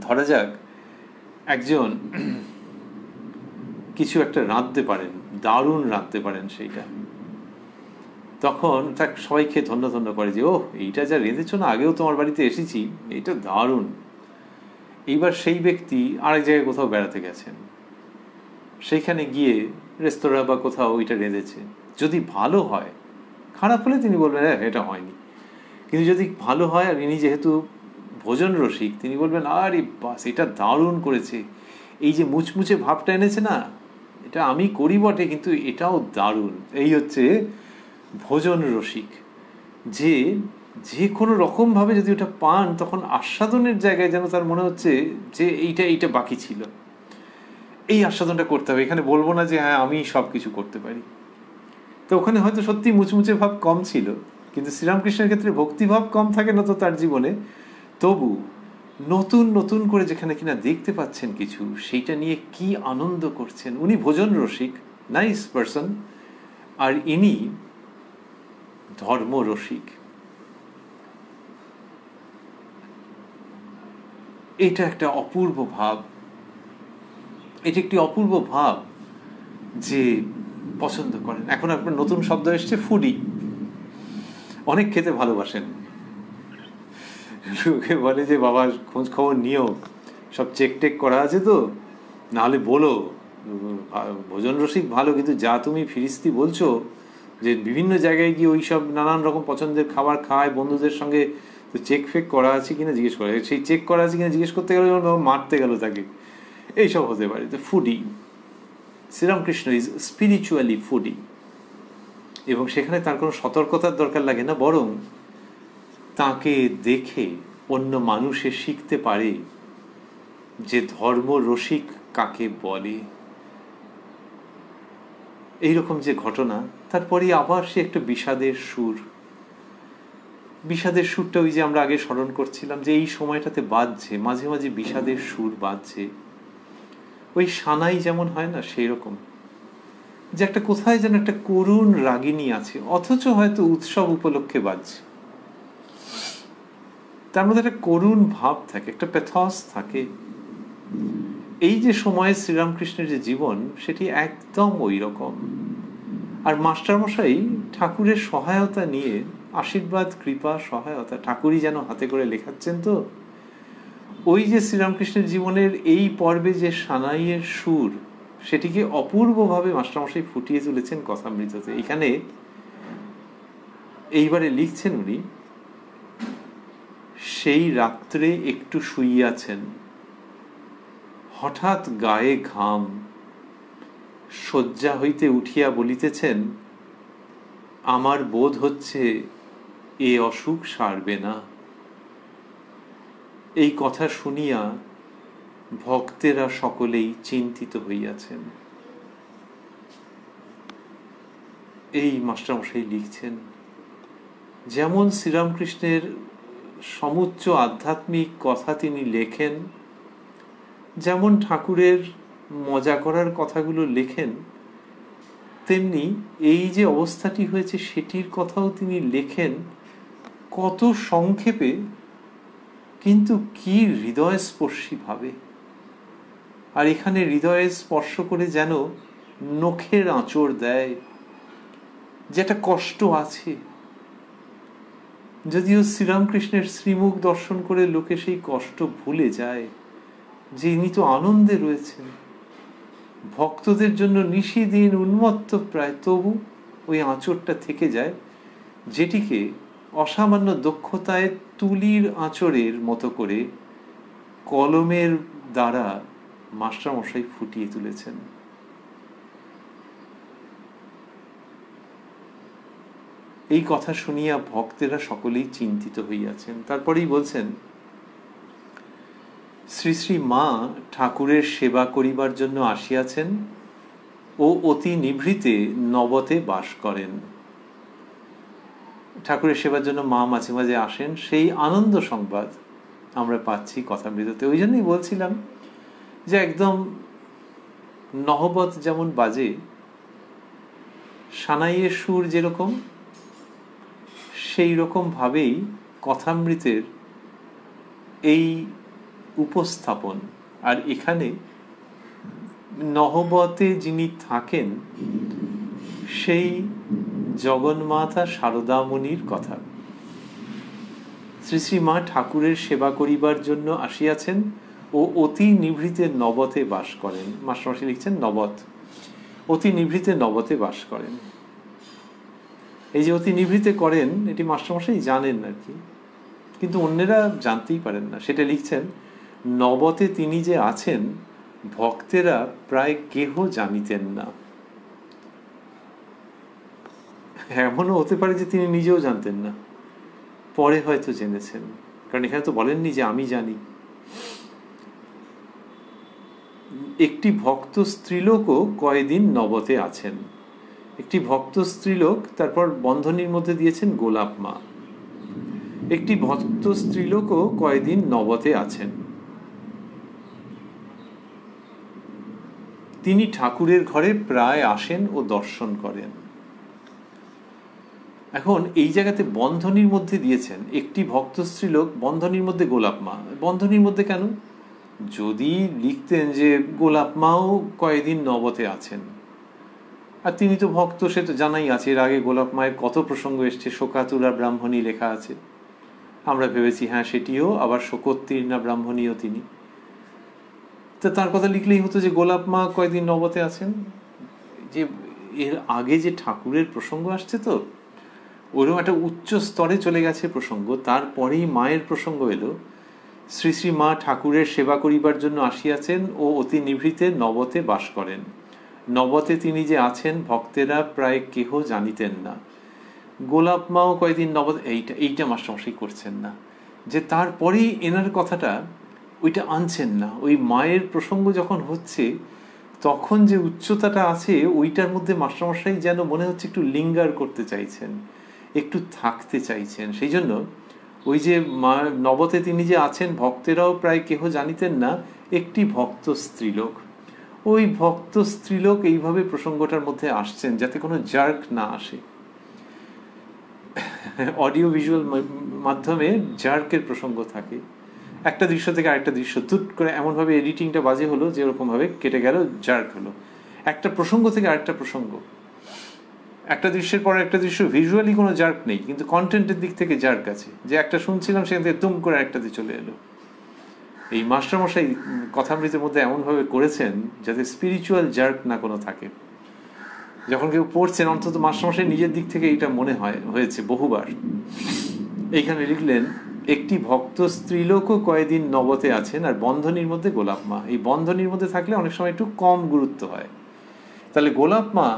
ধরা যাক একজন কিছু একটা রাঁধতে পারেন, দারুণ রাঁধতে পারেন, সেইটা তখন তাকে সবাই খেয়ে ধন্য ধন্য করে যে ও এইটা যা রেঁধেছো না, আগেও তোমার বাড়িতে এসেছি, এইটা দারুণ। এইবার সেই ব্যক্তি আরেক জায়গায় কোথাও বেড়াতে গেছেন, সেইখানে গিয়ে রেস্তোরাঁ বা কোথাও ওইটা রেঁধেছে, যদি ভালো হয়, খারাপ হলে তিনি বলবেন হ্যাঁ এটা হয়নি। কিন্তু যদি ভালো হয়, আর ইনি যেহেতু ভোজন রসিক, তিনি বলবেন আরে বাস এটা দারুণ করেছে, এই যে মুচমুচে ভাবটা এনেছে না, এটা আমি করি বটে কিন্তু এটাও দারুণ। এই হচ্ছে ভোজন রসিক, যে যে কোনো রকমভাবে যদি ওটা পান তখন আস্বাদনের জায়গায় যেন তার মনে হচ্ছে যে এইটা বাকি ছিল, এই আস্বাদনটা করতে হবে। এখানে বলবো না যে হ্যাঁ আমি সব কিছু করতে পারি, তো ওখানে হয়তো সত্যি মুচমুচে ভাব কম ছিল, কিন্তু শ্রীরামকৃষ্ণের ক্ষেত্রে ভক্তিভাব কম থাকে না তো তার জীবনে, তবু নতুন নতুন করে যেখানে কিনা দেখতে পাচ্ছেন কিছু, সেইটা নিয়ে কি আনন্দ করছেন। উনি ভোজন রসিক, নাইস পারসন, আর ইনি ধর্ম রসিক। এটা একটা অপূর্ব ভাব, এটি একটি অপূর্ব ভাব যে পছন্দ করেন। এখন আপনার নতুন শব্দ এসছে ফুডি, অনেক খেতে ভালোবাসেন। লোকে বলে যে বাবা খোঁজ খবর নিও, সব চেক টেক করা আছে তো, নাহলে বলো। ভোজন রসিক ভালো, কিন্তু যা তুমি ফিরিস্তি বলছো যে বিভিন্ন জায়গায় গিয়ে ওই সব নানান রকম পছন্দের খাবার খায় বন্ধুদের সঙ্গে, তো চেক ফেক করা আছে কিনা জিজ্ঞেস করে, সেই চেক করা আছে কিনা জিজ্ঞেস করতে গেলে মারতে গেল তাকে, এইসব হতে পারে। তো foodie, Sri Ramakrishna is spiritually foodie, এবং সেখানে তার কোনো সতর্কতার দরকার লাগে না, বরং তাকে দেখে অন্য মানুষে শিখতে পারে যে ধর্ম রসিক কাকে বলে। এইরকম যে ঘটনা, তারপরে আবার সে একটা বিষাদের সুর, বিষাদের সুরটা ওই যে আমরা আগে স্মরণ করছিলাম যে এই সময়টাতে বাজছে, মাঝে মাঝে বিষাদের সুর বাজছে। ওই সানাই যেমন হয় না, সেই রকম যে একটা কোথায় যেন একটা করুণ রাগিনী আছে, অথচ হয়তো উৎসব উপলক্ষে বাজছে, তার মধ্যে একটা করুণ ভাব থাকে, একটা প্যাথস থাকে। এই যে সময়ে শ্রীরামকৃষ্ণের যে জীবন, সেটি একদম ওই রকম। আর মাস্টারমশাই ঠাকুরের সহায়তা নিয়ে, আশীর্বাদ কৃপা সহায়তা ঠাকুরই যেন হাতে করে লেখাচ্ছেন। তো ওই যে শ্রীরামকৃষ্ণের জীবনের এই পর্বে যে সানাইয়ের সুর, সেটিকে অপূর্বভাবে মাস্টারমশাই ফুটিয়ে তুলেছেন কথামৃততে। এখানে এইবারে লিখছেন উনি, সেই রাত্রে একটু শুইয়াছেন, হঠাৎ গায়ে ঘাম, শয্যা হইতে উঠিয়া বলিতেছেন আমার বোধ হচ্ছে এ অসুখ সারবে না। এই কথা শুনিয়া ভক্তেরা সকলেই চিন্তিত হইয়াছেন। এই মাস্টারমশাই লিখছেন, যেমন শ্রীরামকৃষ্ণের সমুচ্চ আধ্যাত্মিক কথা তিনি লেখেন, যেমন ঠাকুরের মজা করার কথাগুলো লেখেন, তেমনি এই যে অবস্থাটি হয়েছে সেটির কথাও তিনি লেখেন কত সংক্ষেপে, কিন্তু কি হৃদয়স্পর্শী ভাবে। আর এখানে হৃদয়ে স্পর্শ করে যেন নখের আঁচড় দেয়, যেটা কষ্ট আছে। যদিও শ্রীরামকৃষ্ণের শ্রীমুখ দর্শন করে লোকে সেই কষ্ট ভুলে যায়, যে ইনি তো আনন্দে রয়েছেন, ভক্তদের জন্য নিশিদিন উন্মত্ত প্রায়, তবু ওই আঁচড়টা থেকে যায়, যেটিকে অসামান্য দক্ষতায় তুলির আঁচড়ের মতো করে কলমের দ্বারা মাস্টারমশাই ফুটিয়ে তুলেছেন। এই কথা শুনিয়া ভক্তেরা সকলেই চিন্তিত হইয়াছেন। তারপরেই বলছেন, শ্রী শ্রী মা ঠাকুরের সেবা করিবার জন্য আসিয়াছেন ও অতি নিভৃতে নবতে বাস করেন। ঠাকুরের সেবার জন্য মা মাঝে মাঝে আসেন, সেই আনন্দ সংবাদ আমরা পাচ্ছি কথামৃততে। ওই জন্যই বলছিলাম যে একদম নহবত যেমন বাজে, সানাইয়ের সুর যেরকম, সেই রকম ভাবেই কথামৃতের এই উপস্থাপন। আর এখানে নহবতে যিনি থাকেন সেই জগন্মাতা শারদামণির কথা। শ্রী শ্রী মা ঠাকুরের সেবা করিবার জন্য আসিয়াছেন ও অতি নিভৃতে নবতে বাস করেন। মাস্টারমশাই লিখছেন নবত, অতি নিভৃতে নবতে বাস করেন। এই যে অতি নিভৃতে করেন, এটি মাস্টারমশাই জানেন আর কি, কিন্তু অন্যেরা জানতেই পারেন না। সেটা লিখছেন, নবতে তিনি যে আছেন ভক্তেরা প্রায় কেহ জানিতেন না। এমনও হতে পারে যে তিনি নিজেও জানতেন না, পরে হয়তো জেনেছেন, কারণ এখানে তো বলেননি যে আমি জানি। একটি ভক্ত স্ত্রীলোকও কয়দিন নবতে আছেন। একটি ভক্ত স্ত্রীলোক, তারপর বন্ধনীর মধ্যে দিয়েছেন গোলাপ মা। একটি ভক্ত স্ত্রীলোকও কয়দিন নবতে আছেন। তিনি ঠাকুরের ঘরে প্রায় আসেন ও দর্শন করেন। এখন এই জায়গাতে বন্ধনীর মধ্যে দিয়েছেন একটি ভক্ত স্ত্রীলোক, বন্ধনীর মধ্যে গোলাপ মা। বন্ধনীর মধ্যে কেন? যদি লিখতেন যে গোলাপ মাও কয়েকদিন নবতে আছেন, আর তিনি তো ভক্ত, সে তো জানাই আছে। এর আগে গোলাপ মায়ের কত প্রসঙ্গ এসছে, শোকাতুরা ব্রাহ্মণী লেখা আছে। আমরা ভেবেছি হ্যাঁ সেটিও, আবার শোকোত্তীর্ণা ব্রাহ্মণীও তিনি। তো তার কথা লিখলেই হতো যে গোলাপ মা কয়েকদিন নবতে আছেন। যে এর আগে যে ঠাকুরের প্রসঙ্গ আসছে, তো ওইরকম একটা উচ্চ স্তরে চলে গেছে প্রসঙ্গ। তারপরেই মায়ের প্রসঙ্গ এলো, শ্রী শ্রী মা ঠাকুরের সেবা করিবার জন্য আসিয়াছেন ও অতি নিভৃতে নবতে বাস করেন। নবতে তিনি যে আছেন ভক্তেরা প্রায় কেহ জানিতেন না। গোলাপ মাও কয়েকদিন নবতে, এইটা মাস্টারমশাই করছেন না, যে তারপরেই এনার কথাটা ওইটা আনছেন না। ওই মায়ের প্রসঙ্গ যখন হচ্ছে তখন যে উচ্চতাটা আছে ওইটার মধ্যে মাস্টারমশাই যেন মনে হচ্ছে একটু লিঙ্গার করতে চাইছেন, একটু থাকতে চাইছেন। সেই জন্য ওই যে মা নবতে তিনি যে আছেন ভক্তেরাও প্রায় কেহ জানিতেন না, একটি ভক্ত স্ত্রীলোক, ওই ভক্ত স্ত্রীলোক এইভাবে প্রসঙ্গটার মধ্যে আসছেন যাতে কোনো জার্ক না আসে। অডিও ভিজুয়াল মাধ্যমে জার্কের প্রসঙ্গ থাকে, একটা দৃশ্য থেকে আরেকটা দৃশ্য তুট করে এমনভাবে এডিটিংটা বাজে হলো যে ওরকমভাবে কেটে গেল, জার্ক হলো। একটা প্রসঙ্গ থেকে আরেকটা প্রসঙ্গ, একটা দৃশ্যের পর একটা দৃশ্য, ভিজুয়ালি কোনো জার্ক নেই, কিন্তু কন্টেন্টের দিক থেকে জার্ক আছে। যে একটা শুনছিলাম সেখান থেকে তুম করে একটাতে চলে এলো। এই মাস্টারমশাই কথামৃতের মধ্যে এমনভাবে করেছেন যাতে স্পিরিচুয়াল জার্ক না কোনো থাকে। যখন কেউ পড়ছেন, অন্তত মাস্টারমশাই নিজের দিক থেকে এইটা মনে হয়েছে বহুবার। এইখানে লিখলেন, একটি ভক্ত স্ত্রীলোকও কয়েকদিন নবতে আছেন, আর বন্ধনীর মধ্যে গোলাপ মা। এই বন্ধনীর মধ্যে থাকলে অনেক সময় একটু কম গুরুত্ব হয়। তাহলে গোলাপ মা,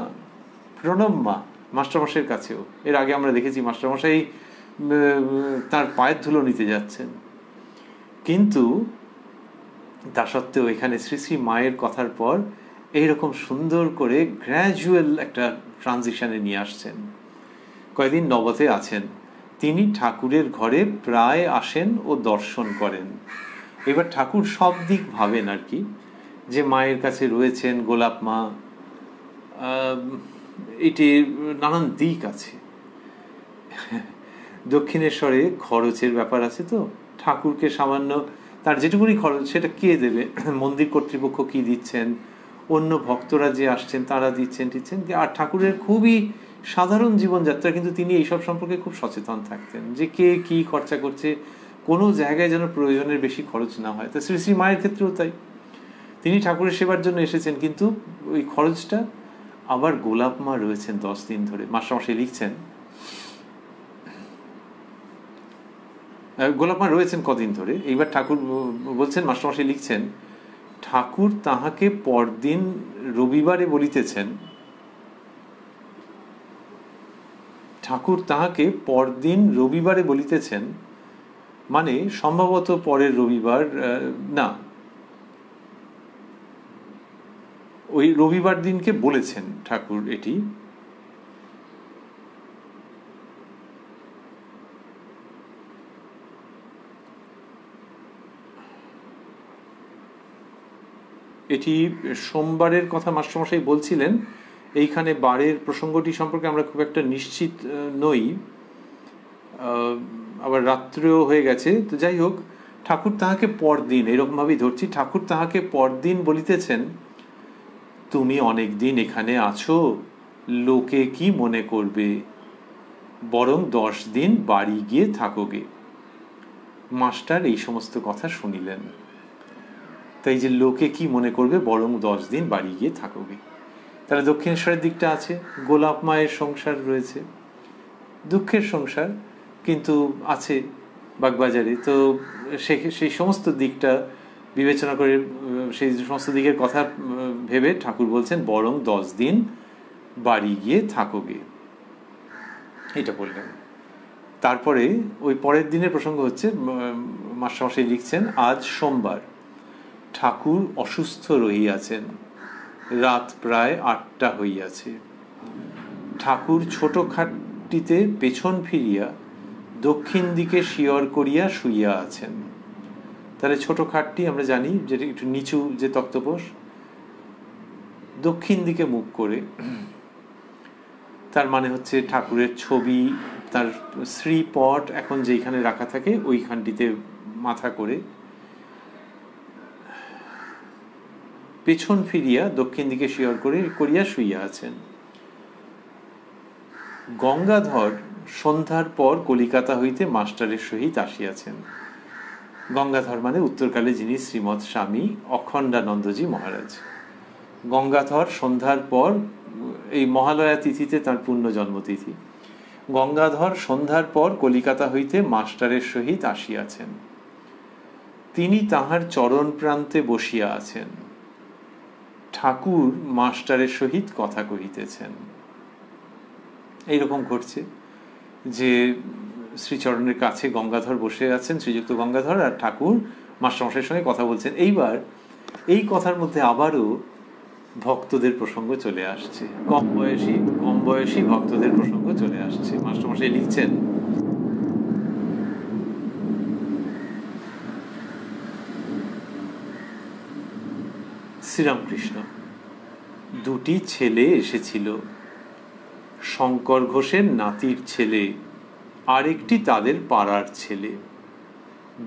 প্রণব মা মাস্টারমশাইয়ের কাছেও। এর আগে আমরা দেখেছি মাস্টারমশাই তার পায়ের ধুলো নিতে যাচ্ছেন, কিন্তু তা সত্ত্বেও এখানে শ্রী শ্রী মায়ের কথার পর এইরকম সুন্দর করে গ্র্যাজুয়াল একটা ট্রানজিশনে নিয়ে আসছেন। কয়েকদিন নবতে আছেন, তিনি ঠাকুরের ঘরে প্রায় আসেন ও দর্শন করেন। এবার ঠাকুর সব দিক ভাবেন আর কি, যে মায়ের কাছে রয়েছেন গোলাপ মা, এটির নানান দিক আছে। দক্ষিণেশ্বরে খরচের ব্যাপার আছে, তো ঠাকুরকে সামান্য তার যেটুকুনি খরচ সেটা কে দেবে? মন্দির কর্তৃপক্ষ কি দিচ্ছেন, অন্য ভক্তরা যে আসছেন তারা দিচ্ছেন দিচ্ছেন আর ঠাকুরের খুবই সাধারণ জীবনযাত্রা, কিন্তু তিনি এইসব সম্পর্কে খুব সচেতন থাকতেন যে কে কি খরচা করছে, কোনো জায়গায় যেন প্রয়োজনের বেশি খরচ না হয়। তো শ্রী শ্রী মায়ের ক্ষেত্রেও তাই, তিনি ঠাকুরের সেবার জন্য এসেছেন, কিন্তু ওই খরচটা আবার গোলাপ মা রয়েছেন 10 দিন ধরে। মাস্টারমশাই লিখছেন, গোলাপ মা রয়েছেন কদিন ধরে, এইবার ঠাকুর বলছেন, মাস্টারমশাই লিখছেন, ঠাকুর তাহাকে পরদিন রবিবারে বলিতেছেন, ঠাকুর তাহাকে পরদিন রবিবারে বলিতেছেন, মানে সম্ভবত পরের রবিবার, না, ওই রবিবার দিনকে বলেছেন ঠাকুর। এটি সোমবারের কথা মাস্টারমশাই বলছিলেন। এইখানে বারের প্রসঙ্গটি সম্পর্কে আমরা খুব একটা নিশ্চিত নই, আবার রাত্রেও হয়ে গেছে। তো যাই হোক, ঠাকুর তাহাকে পরদিন, এরকমভাবেই ধরছি, ঠাকুর তাহাকে পরদিন বলিতেছেন, তুমি অনেক দিন এখানে আছো, লোকে কি মনে করবে, বরং 10 দিন বাড়ি গিয়ে থাকোগে। মাস্টার এই সমস্ত কথা শুনিলেন, তাই যে লোকে কি মনে করবে, বরং 10 দিন বাড়ি গিয়ে থাকোগে। তাহলে দক্ষিণেশ্বরের দিকটা আছে, গোলাপ মায়ের সংসার রয়েছে, দুঃখের সংসার কিন্তু আছে বাগবাজারে। তো সেই সমস্ত দিকটা বিবেচনা করে, সেই সমস্ত দিকের কথা ভেবে ঠাকুর বলছেন, বরং 10 দিন বাড়ি গিয়ে থাকোগে, এটা বললেন। তারপরে ওই পরের দিনের প্রসঙ্গ হচ্ছে, মাস্টারমশাই লিখছেন, আজ সোমবার, ঠাকুর অসুস্থ রহিয়াছেন, রাত প্রায় 8টা হইয়াছে। ঠাকুর ছোট খাটটিতে পেছন ফিরিয়া দক্ষিণ দিকে শিয়র করিয়া শুইয়া আছেন। তাহলে ছোট খাটটি আমরা জানি যেটা একটু নিচু, যে তক্তপোষ, দক্ষিণ দিকে মুখ করে, তার মানে হচ্ছে ঠাকুরের ছবি, তার শ্রীপট এখন যেখানে রাখা থাকে ওইখানটিতে মাথা করে পেছন ফিরিয়া দক্ষিণ দিকে শিয়র করিয়া শুইয়া আছেন। গঙ্গাধর সন্ধ্যার পর কলিকাতা হইতে মাস্টারের সহিত আসিয়াছেন। গঙ্গাধর মানে উত্তরকালে যিনি শ্রীমৎ স্বামী অখণ্ডানন্দজি মহারাজ। গঙ্গাধর সন্ধ্যার পর, এই মহালয়া তিথিতে তার পূর্ণ জন্মতিথি, গঙ্গাধর সন্ধ্যার পর কলিকাতা হইতে মাস্টারের সহিত আসিয়াছেন। তিনি তাহার চরণ প্রান্তে বসিয়া আছেন। ঠাকুর মাস্টারের সহিত কথা কহিতেছেন। এইরকম ঘটছে যে শ্রীচরণের কাছে গঙ্গাধর বসে আছেন, শ্রীযুক্ত গঙ্গাধর, আর ঠাকুর মাস্টারমশাইয়ের সঙ্গে কথা বলছেন। এইবার এই কথার মধ্যে আবারও ভক্তদের প্রসঙ্গ চলে আসছে, কম বয়সী ভক্তদের প্রসঙ্গ চলে আসছে। মাস্টারমশাই লিখছেন, শ্রীরামকৃষ্ণ, 2টি ছেলে এসেছিল, শঙ্কর ঘোষের নাতির ছেলে, আরেকটি তাদের পাড়ার ছেলে,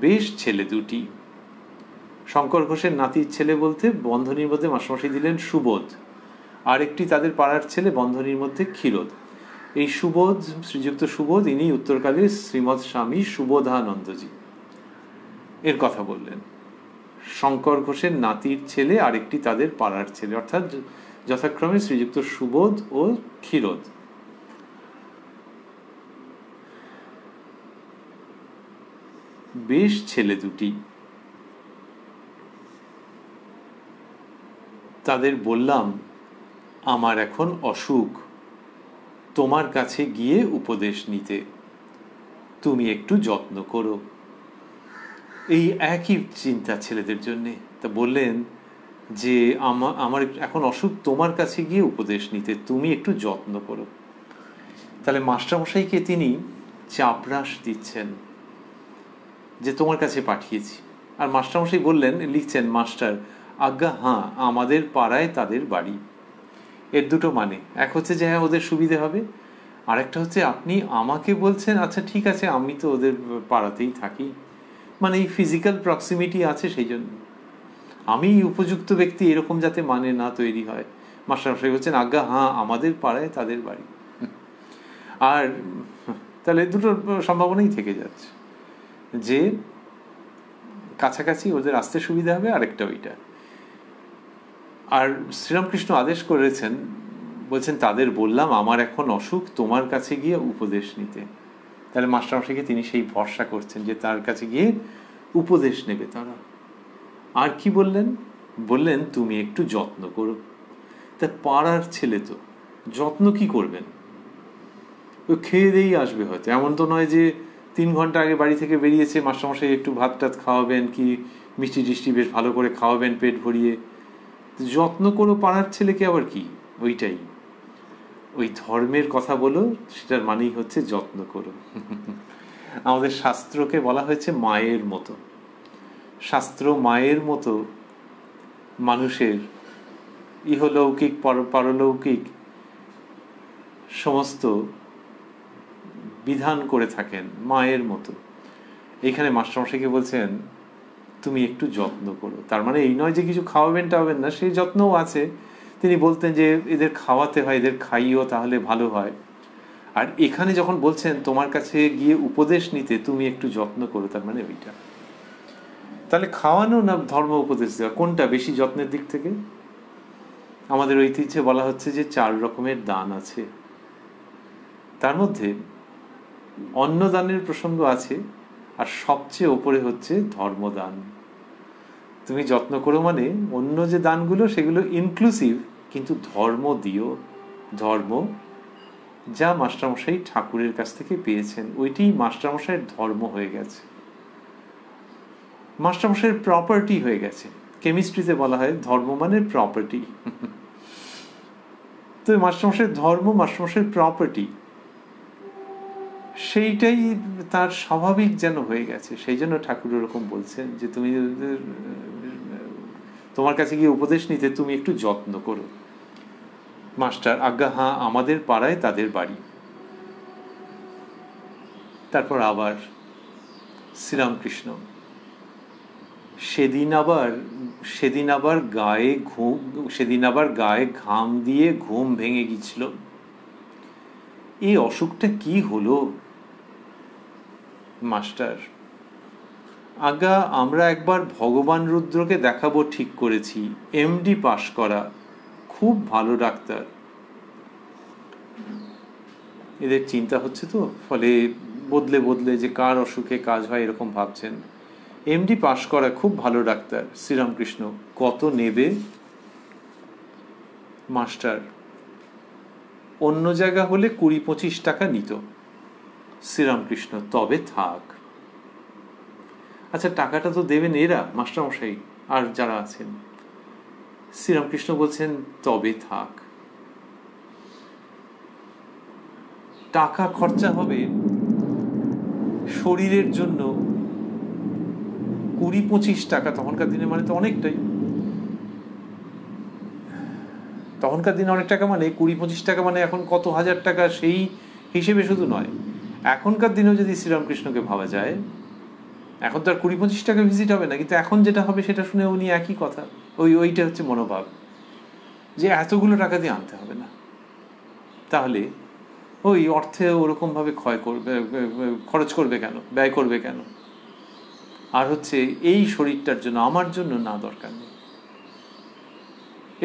বেশ ছেলে 2টি। শঙ্কর ঘোষের নাতির ছেলে বলতে বন্ধনীর মধ্যে মাস্টারমশাই দিলেন সুবোধ, আরেকটি তাদের পাড়ার ছেলে বন্ধনীর মধ্যে ক্ষীরোদ। এই সুবোধ, শ্রীযুক্ত সুবোধ, ইনি উত্তরকালে শ্রীমৎ স্বামী সুবোধানন্দজি, এর কথা বললেন। শঙ্কর ঘোষের নাতির ছেলে আরেকটি তাদের পাড়ার ছেলে, অর্থাৎ যথাক্রমে শ্রীযুক্ত সুবোধ ও ক্ষীরোদ। বেশ ছেলে 2টি। তাদের বললাম, আমার এখন অসুখ, তোমার কাছে গিয়ে উপদেশ নিতে, তুমি একটু যত্ন করো। এই একই চিন্তা ছেলেদের জন্যে। তা বললেন যে আমার এখন অসুখ, তোমার কাছে গিয়ে উপদেশ নিতে, তুমি একটু যত্ন করো। তাহলে মাস্টারমশাইকে তিনি চাপরাশ দিচ্ছেন যে তোমার কাছে পাঠিয়েছি। আর মাস্টারমশাই বললেন, লিখছেন মাস্টার, আজ্ঞা হ্যাঁ, আমাদের পাড়ায় তাদের বাড়ি। এর দুটো মানে, এক হচ্ছে যে হ্যাঁ ওদের সুবিধে হবে, আরেকটা হচ্ছে আপনি আমাকে বলছেন আচ্ছা ঠিক আছে আমি তো ওদের পাড়াতেই থাকি, মানে এই ফিজিক্যাল প্রক্সিমিটি আছে সেই জন্য আমি উপযুক্ত ব্যক্তি, এরকম যাতে মানে না তৈরি হয়। মাস্টারমশাই বলছেন আজ্ঞা হ্যাঁ আমাদের পাড়ায় তাদের বাড়ি। আর তাহলে দুটোর সম্ভাবনাই থেকে যাচ্ছে যে কাছাকাছি ওদের আসতে সুবিধা হবে, আরেকটা ওইটা। আর শ্রীরামকৃষ্ণ আদেশ করেছেন, বলছেন তাদের বললাম আমার এখন অসুখ, তোমার কাছে গিয়ে উপদেশ নিতে। তাহলে মাস্টারমশাইকে তিনি সেই ভরসা করছেন যে তার কাছে গিয়ে উপদেশ নেবে তারা। আর কি বললেন? বললেন তুমি একটু যত্ন করো। তা পাড়ার ছেলে তো যত্ন কি করবেন? ও খেয়ে দিয়েই আসবে হয়তো, এমন তো নয় যে 3 ঘন্টা আগে বাড়ি থেকে বেরিয়েছে, মাস্টারমশাই একটু ভাত টাত খাওয়াবেন কি মিষ্টি টিষ্টি বেশ ভালো করে খাওয়াবেন পেট ভরিয়ে। যত্ন করো পাড়ার ছেলেকে আবার কি? ওইটাই, ওই ধর্মের কথা বলো, সেটার মানেই হচ্ছে যত্ন করো। আমাদের শাস্ত্রকে বলা হয়েছে মায়ের মতো। শাস্ত্র মায়ের মতো মানুষের ইহলৌকিক পারলৌকিক সমস্ত বিধান করে থাকেন মায়ের মতো। এইখানে মাস্টারমশাইকে বলছেন তুমি একটু যত্ন করো। তার মানে এই নয় যে কিছু খাওয়াবেন টাওয়াবেন না, সেই যত্নও আছে। তিনি বলতেন যে এদের খাওয়াতে হয়, এদের খাইও তাহলে ভালো হয়। আর এখানে যখন বলছেন তোমার কাছে গিয়ে উপদেশ নিতে, তুমি একটু যত্ন করো, তার মানে ওইটা। তাহলে খাওয়ানো না ধর্ম উপদেশ দেওয়া, কোনটা বেশি যত্নের দিক থেকে? আমাদের ঐতিহ্যে বলা হচ্ছে যে 4 রকমের দান আছে, তার মধ্যে অন্নদানের প্রসঙ্গ আছে, আর সবচেয়ে ওপরে হচ্ছে ধর্মদান। তুমি যত্ন করো মানে অন্য যে দানগুলো সেগুলো ইনক্লুসিভ, কিন্তু ধর্ম দিও। ধর্ম যা মাস্টারমশাই ঠাকুরের কাছ থেকে পেয়েছেন, ওইটি মাস্টারমশাইয়ের ধর্ম হয়ে গেছে, মাস্টারমশাইয়ের প্রপার্টি হয়ে গেছে। কেমিস্ট্রিতে বলা হয় ধর্ম মানে প্রপার্টি। তো মাস্টারমশাইয়ের ধর্ম মাস্টারমশাইয়ের প্রপার্টি, সেইটাই তার স্বাভাবিক যেন হয়ে গেছে। সেই জন্য ঠাকুর এরকম বলছেন যে তুমি তোমার কাছে গিয়ে উপদেশ নিতে তুমি একটু যত্ন করো। মাস্টার আজ্ঞা হ্যাঁ আমাদের পাড়ায় তাদের বাড়ি। তারপর আবার শ্রীরামকৃষ্ণ সেদিন আবার গায়ে ঘাম দিয়ে ঘুম ভেঙে গিয়েছিল। এই অসুখটা কি হলো? মাস্টার আজ্ঞা আমরা একবার ভগবান রুদ্রকে দেখাবো ঠিক করেছি, এমডি পাশ করা, খুব ভালো ডাক্তার। এদের চিন্তা হচ্ছে তো, ফলে বদলে বদলে যে কার অসুখে কাজ হয় এরকম ভাবছেন। এমডি পাশ করা, খুব ভালো ডাক্তার। শ্রীরামকৃষ্ণ কত নেবে? মাস্টার অন্য জায়গা হলে 20-25 টাকা নিত। শ্রীরামকৃষ্ণ তবে থাক। আচ্ছা টাকাটা তো দেবেন এরা, মাস্টারমশাই আর যারা আছেন। শ্রীরামকৃষ্ণ বলছেন তবে থাক। টাকা খরচা হবে শরীরের জন্য 20-25 টাকা, তখনকার দিনে মানে তো অনেকটাই। তখনকার দিনে অনেক টাকা মানে 20-25 টাকা মানে এখন কত হাজার টাকা, সেই হিসেবে শুধু নয়, এখনকার দিনেও যদি শ্রীরামকৃষ্ণকে ভাবা যায়, এখন তো আর 20-25 টাকা ভিজিট হবে না, কিন্তু এখন যেটা হবে সেটা শুনে উনি একই কথা, ওইটা হচ্ছে মনোভাব যে এতগুলো টাকা দিয়ে আনতে হবে না। তাহলে ওই অর্থে ওরকম ভাবে খরচ করবে কেন, ব্যয় করবে কেন? আর হচ্ছে এই শরীরটার জন্য, আমার জন্য না, দরকার নেই।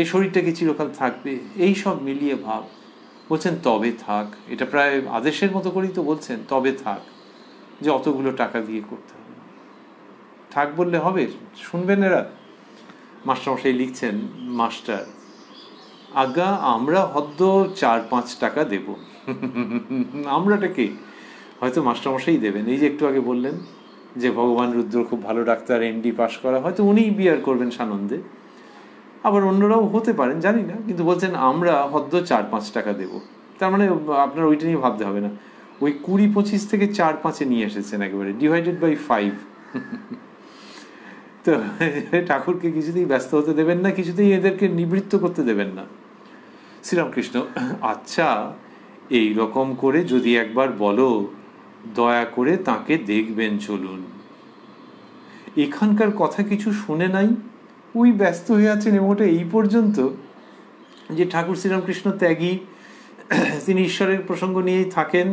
এই শরীরটাকে চিরকাল থাকবে, এই সব মিলিয়ে ভাব। বলছেন তবে থাক। এটা প্রায় আদেশের মতো করেই তো বলছেন, তবে থাক, যে অতগুলো টাকা দিয়ে করতে হবে। থাক বললে হবে? শুনবেন এরা? মাস্টারমশাই লিখছেন, মাস্টার আজ্ঞা আমরা হদ্দ 4-5 টাকা দেব। আমরাটাকে হয়তো মাস্টারমশাই দেবেন। এই যে একটু আগে বললেন যে ভগবান রুদ্র খুব ভালো ডাক্তার, এমডি পাশ করা, হয়তো উনিই বিয়ার করবেন সানন্দে, আবার অন্যরাও হতে পারেন, জানি না, কিন্তু বলছেন আমরা হদ্দ 4-5 টাকা দেব। তার মানে আপনার ওইটা নিয়ে ভাবতে হবে না, ওই 20-25 থেকে 4-5-এ নিয়ে এসেছেন, একেবারে ডিভাইডেড বাই 5। তো ঠাকুরকে কিছুতেই ব্যস্ত হতে দেবেন না, কিছুতেই এদেরকে নিবৃত্ত করতে দেবেন না। শ্রীরামকৃষ্ণ, আচ্ছা এই রকম করে যদি একবার বলো, দয়া করে তাকে দেখবেন চলুন। এখানকার কথা কিছু শুনে নাই, ওই ব্যস্ত হয়ে আছেন। এবং ওটা এই পর্যন্ত যে ঠাকুর শ্রীরামকৃষ্ণ ত্যাগী, তিনি ঈশ্বরের প্রসঙ্গ নিয়েই থাকেন,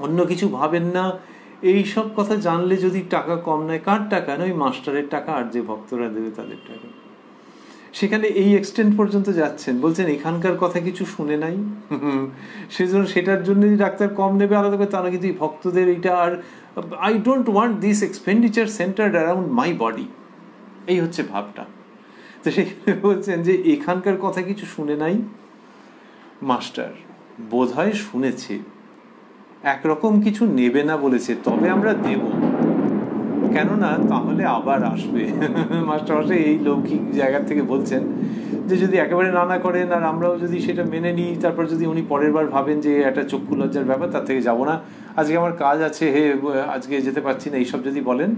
অন্য কিছু ভাবেন না। এই সব কথা জানলে যদি টাকা কম নেয়, কার টাকা না, ওই মাস্টারের টাকা আর যে ভক্তরা দেবে তাদের টাকা। সেখানে এই এক্সটেন্ট পর্যন্ত যাচ্ছেন, বলছেন এখানকার কথা কিছু শুনে নাই, সেজন্য সেটার জন্য ডাক্তার কম নেবে আলাদা করে তা না, কিন্তু ভক্তদের এইটা। আর I don't want this expenditure centred around my body, এই হচ্ছে ভাবটা। তো সেখানে বলছেন যে এখানকার কথা কিছু শুনে নাই। মাস্টার বোধ হয় শুনেছে, একরকম কিছু নেবে না বলেছে, তবে আমরা দেব, কেননা তাহলে আবার আসবে। মাস্টারমশাই এই লৌকিক জায়গা থেকে বলছেন যে যদি একেবারে না করেন আর আমরাও যদি সেটা মেনে নিই, তারপর যদি উনি পরের বার ভাবেন যে একটা চক্ষু লজ্জার ব্যাপার, তার থেকে যাবো না, আজকে আমার কাজ আছে, হে আজকে যেতে পারছি না, এইসব যদি বলেন,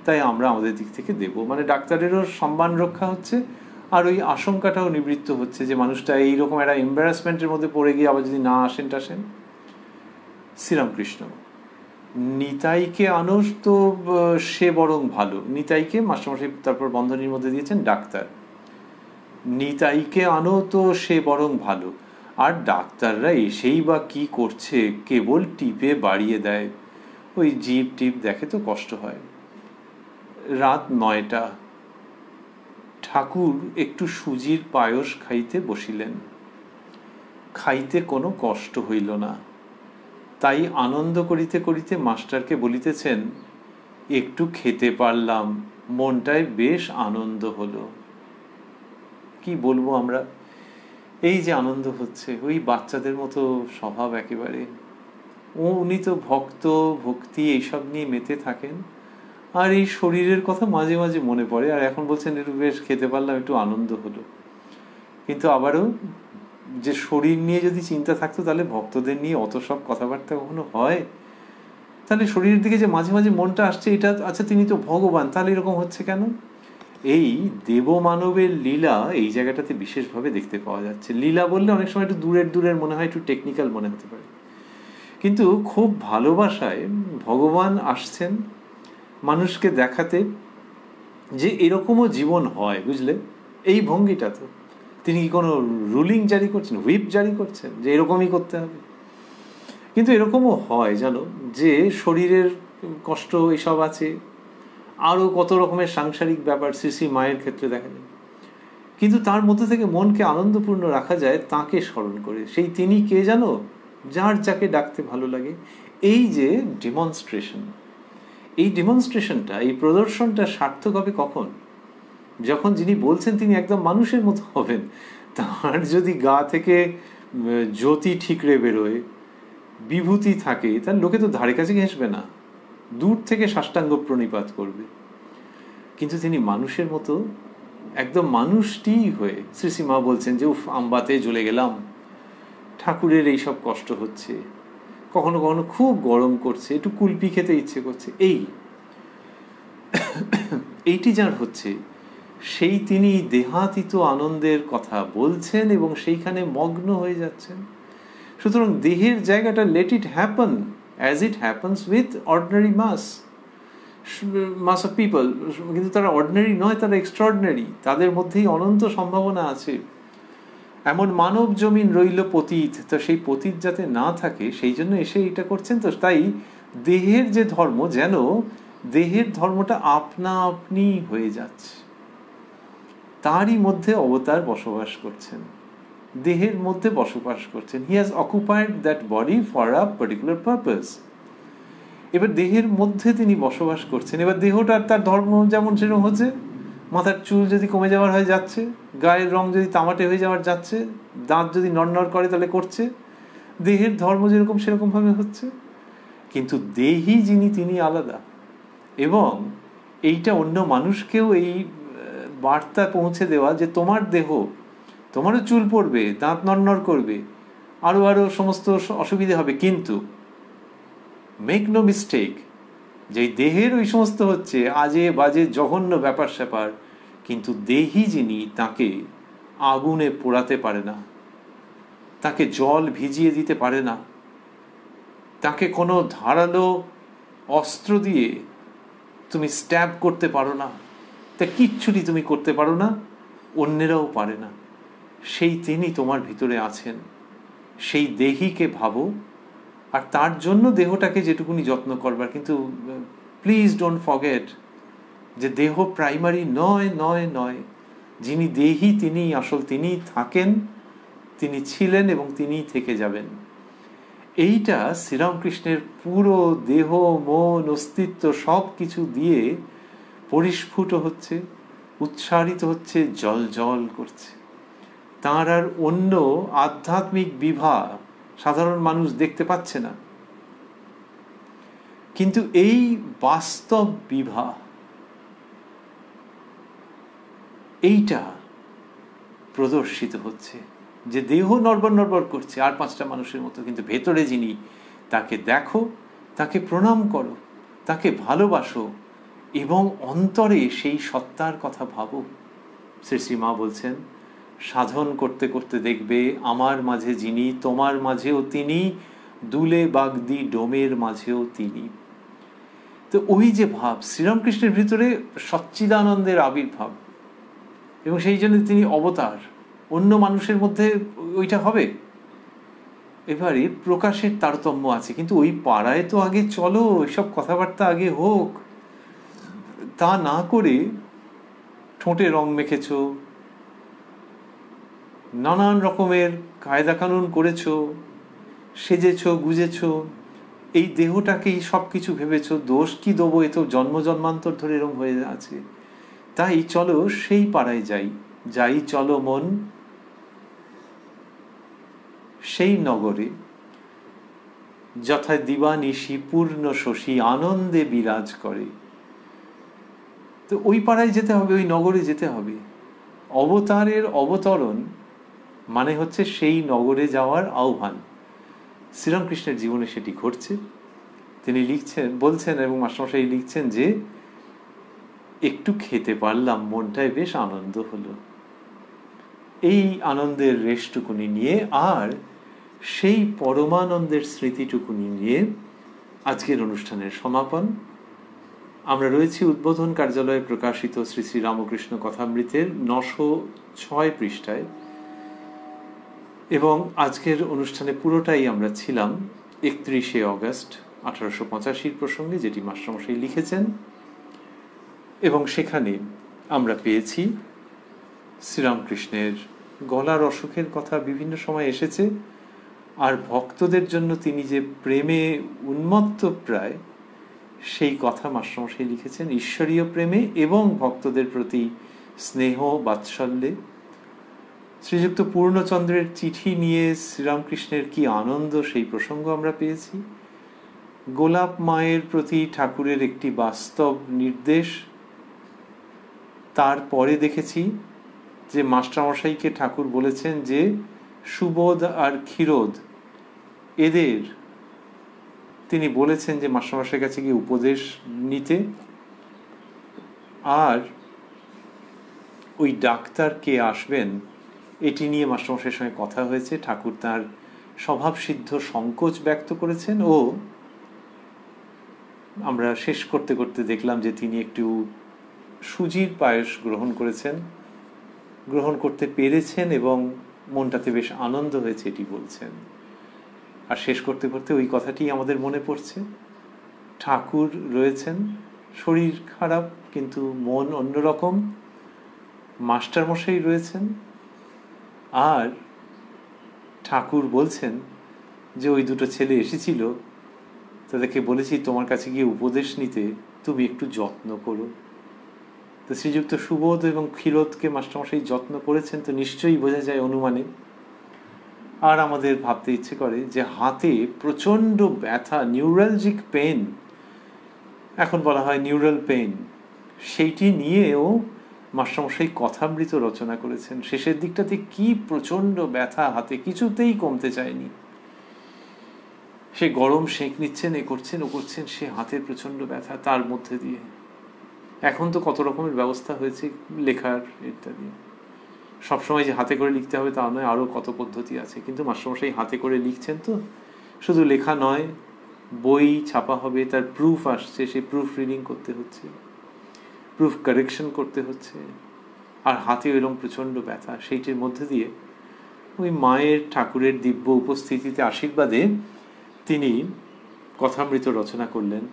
তাই আমরা আমাদের দিক থেকে দেব। মানে ডাক্তারেরও সম্মান রক্ষা হচ্ছে, আর ওই আশঙ্কাটাও নিবৃত্ত হচ্ছে যে মানুষটা এইরকম একটা এম্বারাসমেন্টের মধ্যে পড়ে গিয়ে আবার যদি না আসেন টাসেন। শ্রীরামকৃষ্ণ, নিতাইকে আনোস তো সে বরং ভালো। নিতাইকে মাস্টারমশাই তারপর বন্ধনীর মধ্যে দিয়েছেন ডাক্তার। নিতাইকে আনো তো সে বরং ভালো, আর ডাক্তাররা এসেই বা কি করছে, কেবল টিপে বাড়িয়ে দেয়, ওই জিপ টিপ দেখে তো কষ্ট হয়। রাত 9টা, ঠাকুর একটু সুজির পায়স খাইতে বসিলেন। খাইতে কোনো কষ্ট হইল না, তাই আনন্দ করিতে করিতে মাস্টারকে বলিতেছেন, একটু খেতে পারলাম, মনটায় বেশ আনন্দ হলো। কি বলবো আমরা, এই যে আনন্দ হচ্ছে, ওই বাচ্চাদের মতো স্বভাব একেবারে। উনি তো ভক্ত ভক্তি এইসব নিয়ে মেতে থাকেন, আর এই শরীরের কথা মাঝে মাঝে মনে পড়ে, আর এখন বলছেন একটু বেশ খেতে পারলাম, একটু আনন্দ হলো। কিন্তু আবারও যে শরীর নিয়ে যদি চিন্তা থাকতো, তাহলে ভক্তদের নিয়ে অত সব কথাবার্তা কখনো হয়? তাহলে শরীরের দিকে যে মাঝে মাঝে মনটা আসছে, এটা আচ্ছা তিনি তো ভগবান, তাহলে এরকম হচ্ছে কেন? এই দেবমানবের লীলা এই জায়গাটাতে বিশেষভাবে দেখতে পাওয়া যাচ্ছে। লীলা বললে অনেক সময় একটু দূরের দূরের মনে হয়, একটু টেকনিক্যাল মনে হতে পারে, কিন্তু খুব ভালোবাসায় ভগবান আসছেন মানুষকে দেখাতে যে এরকমও জীবন হয়, বুঝলে? এই ভঙ্গিটা তো, তিনি কি কোনো রুলিং জারি করছেন, হুইপ জারি করছেন যে এরকমই করতে হবে? কিন্তু এরকমও হয় জানো, যে শরীরের কষ্ট এসব আছে, আরও কত রকমের সাংসারিক ব্যাপার শ্রী মায়ের ক্ষেত্রে দেখা যায়, কিন্তু তার মধ্যে থেকে মনকে আনন্দপূর্ণ রাখা যায় তাকে স্মরণ করে। সেই তিনি কে জানো? যার যাকে ডাকতে ভালো লাগে। এই যে ডেমনস্ট্রেশন, এই ডেমনস্ট্রেশনটা, এই প্রদর্শনটা সার্থক হবে কখন? যখন যিনি বলছেন তিনি একদম মানুষের মতো হবেন। তার যদি গা থেকে জ্যোতি ঠিকরে বেরোয়, বিভূতি থাকে, তার লোকে তো ধারে কাছে ঘেঁষবে না, দূর থেকে সাষ্টাঙ্গ প্রণিপাত করবে। কিন্তু তিনি মানুষের মতো একদম মানুষটি হয়ে, শ্রীশ্রীমা বলছেন যে উফ, আম্বাতে জ্বলে গেলাম, ঠাকুরের এইসব কষ্ট হচ্ছে, কখনো কখনো খুব গরম করছে, একটু কুলপি খেতে ইচ্ছে করছে, এইটি যার হচ্ছে, সেই তিনি দেহাতীত আনন্দের কথা বলছেন এবং সেইখানে মগ্ন হয়ে যাচ্ছেন। সুতরাং দেহের জায়গাটা let it happen as it happens with ordinary mass of people. কিন্তু তারা অর্ডিনারি নয়, তারা এক্সট্রাঅর্ডিনারি, তাদের মধ্যেই অনন্ত সম্ভাবনা আছে। এমন মানব জমিন রইল পতিত, তো সেই পতিত যাতে না থাকে সেই জন্য এসে এটা করছেন। তো তাই দেহের যে ধর্ম, যেন দেহের ধর্মটা আপনা আপনি হয়ে যাচ্ছে, তারই মধ্যে অবতার বসবাস করছেন, দেহের মধ্যে বসবাস করছেন। He has occupied that body for a particular purpose. এবার দেহের মধ্যে তিনি বসবাস করছেন। এবার দেহটা তার ধর্ম যেমন সেরকম হচ্ছে, মাথার চুল যদি কমে যাওয়ার হয়ে যাচ্ছে, গায়ের রং যদি তামাটে হয়ে যাওয়ার যাচ্ছে, দাঁত যদি নড়নড় করে তাহলে করছে, দেহের ধর্ম যেরকম সেরকম ভাবে হচ্ছে। কিন্তু দেহি যিনি, তিনি আলাদা। এবং এইটা অন্য মানুষকেও এই বার্তা পৌঁছে দেওয়া যে তোমার দেহ, তোমারও চুল পড়বে, দাঁত নড়নড় করবে, আরো আরো সমস্ত অসুবিধে হবে, কিন্তু মেক নো মিস্টেক, যে দেহের ওই সমস্ত হচ্ছে আজে বাজে জঘন্য ব্যাপার স্যাপার, কিন্তু দেহি যিনি, তাকে আগুনে পোড়াতে পারে না, তাকে জল ভিজিয়ে দিতে পারে না, তাকে কোনো ধারালো অস্ত্র দিয়ে তুমি স্ট্যাব করতে পারো না, তা কিচ্ছুটি তুমি করতে পারো না, অন্যেরাও পারে না। সেই তিনি তোমার ভিতরে আছেন, সেই দেহীকে ভাবো, আর তার জন্য দেহটাকে যেটুকুনি যত্ন করবার। কিন্তু প্লিজ ডোন্ট ফরগেট যে দেহ প্রাইমারি নয় নয় নয়। যিনি দেহী তিনি আসল, তিনি থাকেন, তিনি ছিলেন এবং তিনিই থেকে যাবেন। এইটা শ্রীরামকৃষ্ণের পুরো দেহ, মন, অস্তিত্ব সব কিছু দিয়ে পরিস্ফুট হচ্ছে, উচ্চারিত হচ্ছে, জল জল করছে। তাঁর আর অন্য আধ্যাত্মিক বিভা সাধারণ মানুষ দেখতে পাচ্ছে না, কিন্তু এই বাস্তব বিভা, এইটা প্রদর্শিত হচ্ছে যে দেহ নড়বড় নড়বড় করছে আর পাঁচটা মানুষের মতো, কিন্তু ভেতরে যিনি, তাকে দেখো, তাকে প্রণাম করো, তাকে ভালোবাসো এবং অন্তরে সেই সত্তার কথা ভাবো। শ্রী শ্রী মা বলছেন, সাধন করতে করতে দেখবে আমার মাঝে যিনি, তোমার মাঝেও তিনি, দুলে বাগদি ডোমের মাঝেও তিনি। তো ওই যে ভাব, শ্রীরামকৃষ্ণের ভিতরে সচ্চিদানন্দের আবির্ভাব, এবং সেই জন্য তিনি অবতার। অন্য মানুষের মধ্যে ওইটা হবে, এবারে প্রকাশের তারতম্য আছে, কিন্তু ওই পাড়ায় তো আগে চলো, ওইসব কথাবার্তা আগে হোক। তা না করে ঠোঁটে রং মেখেছ, নানান রকমের কায়দা কানুন করেছ, সেজেছ, গুজেছ, এই দেহটাকেই সব কিছু ভেবেছ। দোষ কি দেবো, এ তো জন্ম জন্মান্তর ধরে এরম হয়ে আছে। তাই চলো সেই পাড়ায় যাই, যাই চলো মন সেই নগরে, যথা দিবানিশি পূর্ণ শশী আনন্দে বিরাজ করে। তো ওই পাড়ায় যেতে হবে, ওই নগরে যেতে হবে। অবতারের অবতরণ মানে হচ্ছে সেই নগরে যাওয়ার আহ্বান। শ্রীরামকৃষ্ণের জীবনে সেটি ঘটছে। তিনি লিখছেন, বলছেন, এবং মাস্টারমশাই লিখছেন যে একটু খেতে পারলাম, মনটায় বেশ আনন্দ হলো। এই আনন্দের রেশটুকুনি নিয়ে আর সেই পরমানন্দের স্মৃতিটুকুনি নিয়ে আজকের অনুষ্ঠানের সমাপন। আমরা রয়েছি উদ্বোধন কার্যালয়ে প্রকাশিত শ্রী শ্রী রামকৃষ্ণ কথামৃতের 906 পৃষ্ঠায়, এবং আজকের অনুষ্ঠানে পুরোটাই আমরা ছিলাম 31শে অগস্ট 1885 প্রসঙ্গে, যেটি মাস্টারমশাই লিখেছেন। এবং সেখানে আমরা পেয়েছি শ্রীরামকৃষ্ণের গলার অসুখের কথা বিভিন্ন সময় এসেছে, আর ভক্তদের জন্য তিনি যে প্রেমে উন্মত্ত প্রায়, সেই কথা মাস্টারমশাই লিখেছেন ঈশ্বরীয় প্রেমে এবং ভক্তদের প্রতি স্নেহ বাৎসল্যে। শ্রীযুক্ত পূর্ণচন্দ্রের চিঠি নিয়ে শ্রীরামকৃষ্ণের কি আনন্দ, সেই প্রসঙ্গ আমরা পেয়েছি। গোলাপ মায়ের প্রতি ঠাকুরের একটি বাস্তব নির্দেশ। তারপরে দেখেছি যে মাস্টারমশাইকে ঠাকুর বলেছেন যে সুবোধ আর ক্ষীরোদ, এদের তিনি বলেছেন যে মাস্টারমশাইয়ের কাছে গিয়ে উপদেশ নিতে। আর ওই ডাক্তার কে আসবেন এটি নিয়ে মাস্টারমশাইয়ের সঙ্গে কথা হয়েছে। ঠাকুর তার স্বভাবসিদ্ধ সংকোচ ব্যক্ত করেছেন, ও আমরা শেষ করতে করতে দেখলাম যে তিনি একটু সুজির পায়েস গ্রহণ করেছেন, গ্রহণ করতে পেরেছেন এবং মনটাতে বেশ আনন্দ হয়েছে, এটি বলছেন। আর শেষ করতে করতে ওই কথাটি আমাদের মনে পড়ছে, ঠাকুর রয়েছেন, শরীর খারাপ কিন্তু মন অন্যরকম, মাস্টারমশাই রয়েছেন, আর ঠাকুর বলছেন যে ওই দুটো ছেলে এসেছিল, তাদেরকে বলেছি তোমার কাছে গিয়ে উপদেশ নিতে, তুমি একটু যত্ন করো। তো শ্রীযুক্ত সুবোধ এবং ক্ষীরোদকে মাস্টারমশাই যত্ন করেছেন, তো নিশ্চয়ই বোঝা যায় অনুমানে। আর আমাদের ভাবতে ইচ্ছে করে যে হাতে প্রচণ্ড ব্যথা, নিউরালজিক পেন, এখন বলা হয় নিউরাল পেন, সেইটি নিয়েও মাস্টারমশাই কথামৃত রচনা করেছেন। শেষের দিকটাতে কি প্রচণ্ড ব্যথা, হাতে কিছুতেই কমতে চায়নি। সে গরম সেঁক নিচ্ছেন, এ করছেন ও করছেন, সে হাতের প্রচণ্ড ব্যথা, তার মধ্যে দিয়ে এখন তো কত রকমের ব্যবস্থা হয়েছে লেখার ইত্যাদি। সবসময় যে হাতে করে লিখতে হবে তা নয়, আরও কত পদ্ধতি আছে, কিন্তু মাস্টারমশাই হাতে করে লিখছেন। তো শুধু লেখা নয়, বই ছাপা হবে, তার প্রুফ আসছে, সেই প্রুফ রিডিং করতে হচ্ছে, প্রুফ কারেকশন করতে হচ্ছে, আর হাতে এরকম প্রচণ্ড ব্যথা। সেইটির মধ্যে দিয়ে ওই মায়ের ঠাকুরের দিব্য উপস্থিতিতে আশীর্বাদে তিনি কথামৃত রচনা করলেন।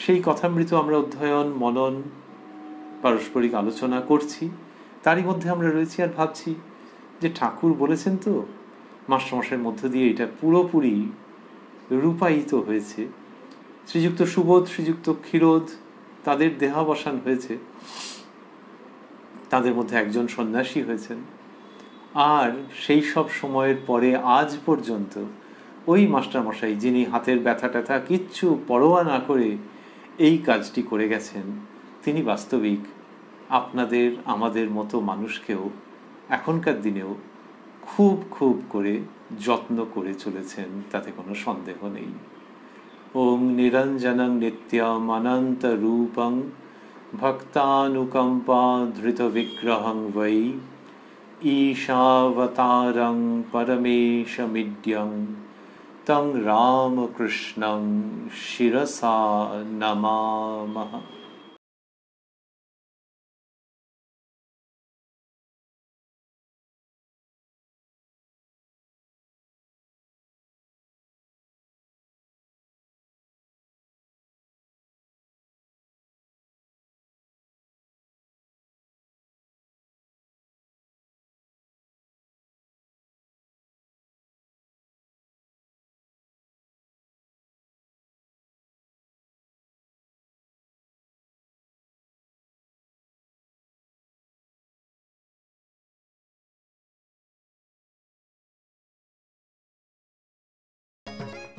সেই কথামৃত আমরা অধ্যয়ন, মনন, পারস্পরিক আলোচনা করছি, তারই মধ্যে আমরা রয়েছি আর ভাবছি যে ঠাকুর বলেছেন তো, মাস্টারমশাইয়ের মধ্য দিয়ে এটা পুরোপুরি রূপায়িত হয়েছে। শ্রীযুক্ত সুবোধ, শ্রীযুক্ত ক্ষীরোদ, তাদের দেহাবসান হয়েছে, তাদের মধ্যে একজন সন্ন্যাসী হয়েছেন। আর সেই সব সময়ের পরে আজ পর্যন্ত ওই মাস্টারমশাই, যিনি হাতের ব্যথা ট্যাথা কিচ্ছু পরোয়া না করে এই কাজটি করে গেছেন, তিনি বাস্তবিক আপনাদের আমাদের মতো মানুষকেও এখনকার দিনেও খুব খুব করে যত্ন করে চলেছেন, তাতে কোনো সন্দেহ নেই। ওং নিরঞ্জনং নিত্যম অনন্ত রূপং ভক্তানুকম্পা ধৃত বিগ্রহং বৈ ঈশাবতারং পরমেশমিড্যং তং রামকৃষ্ণং শিরসা নমামহ।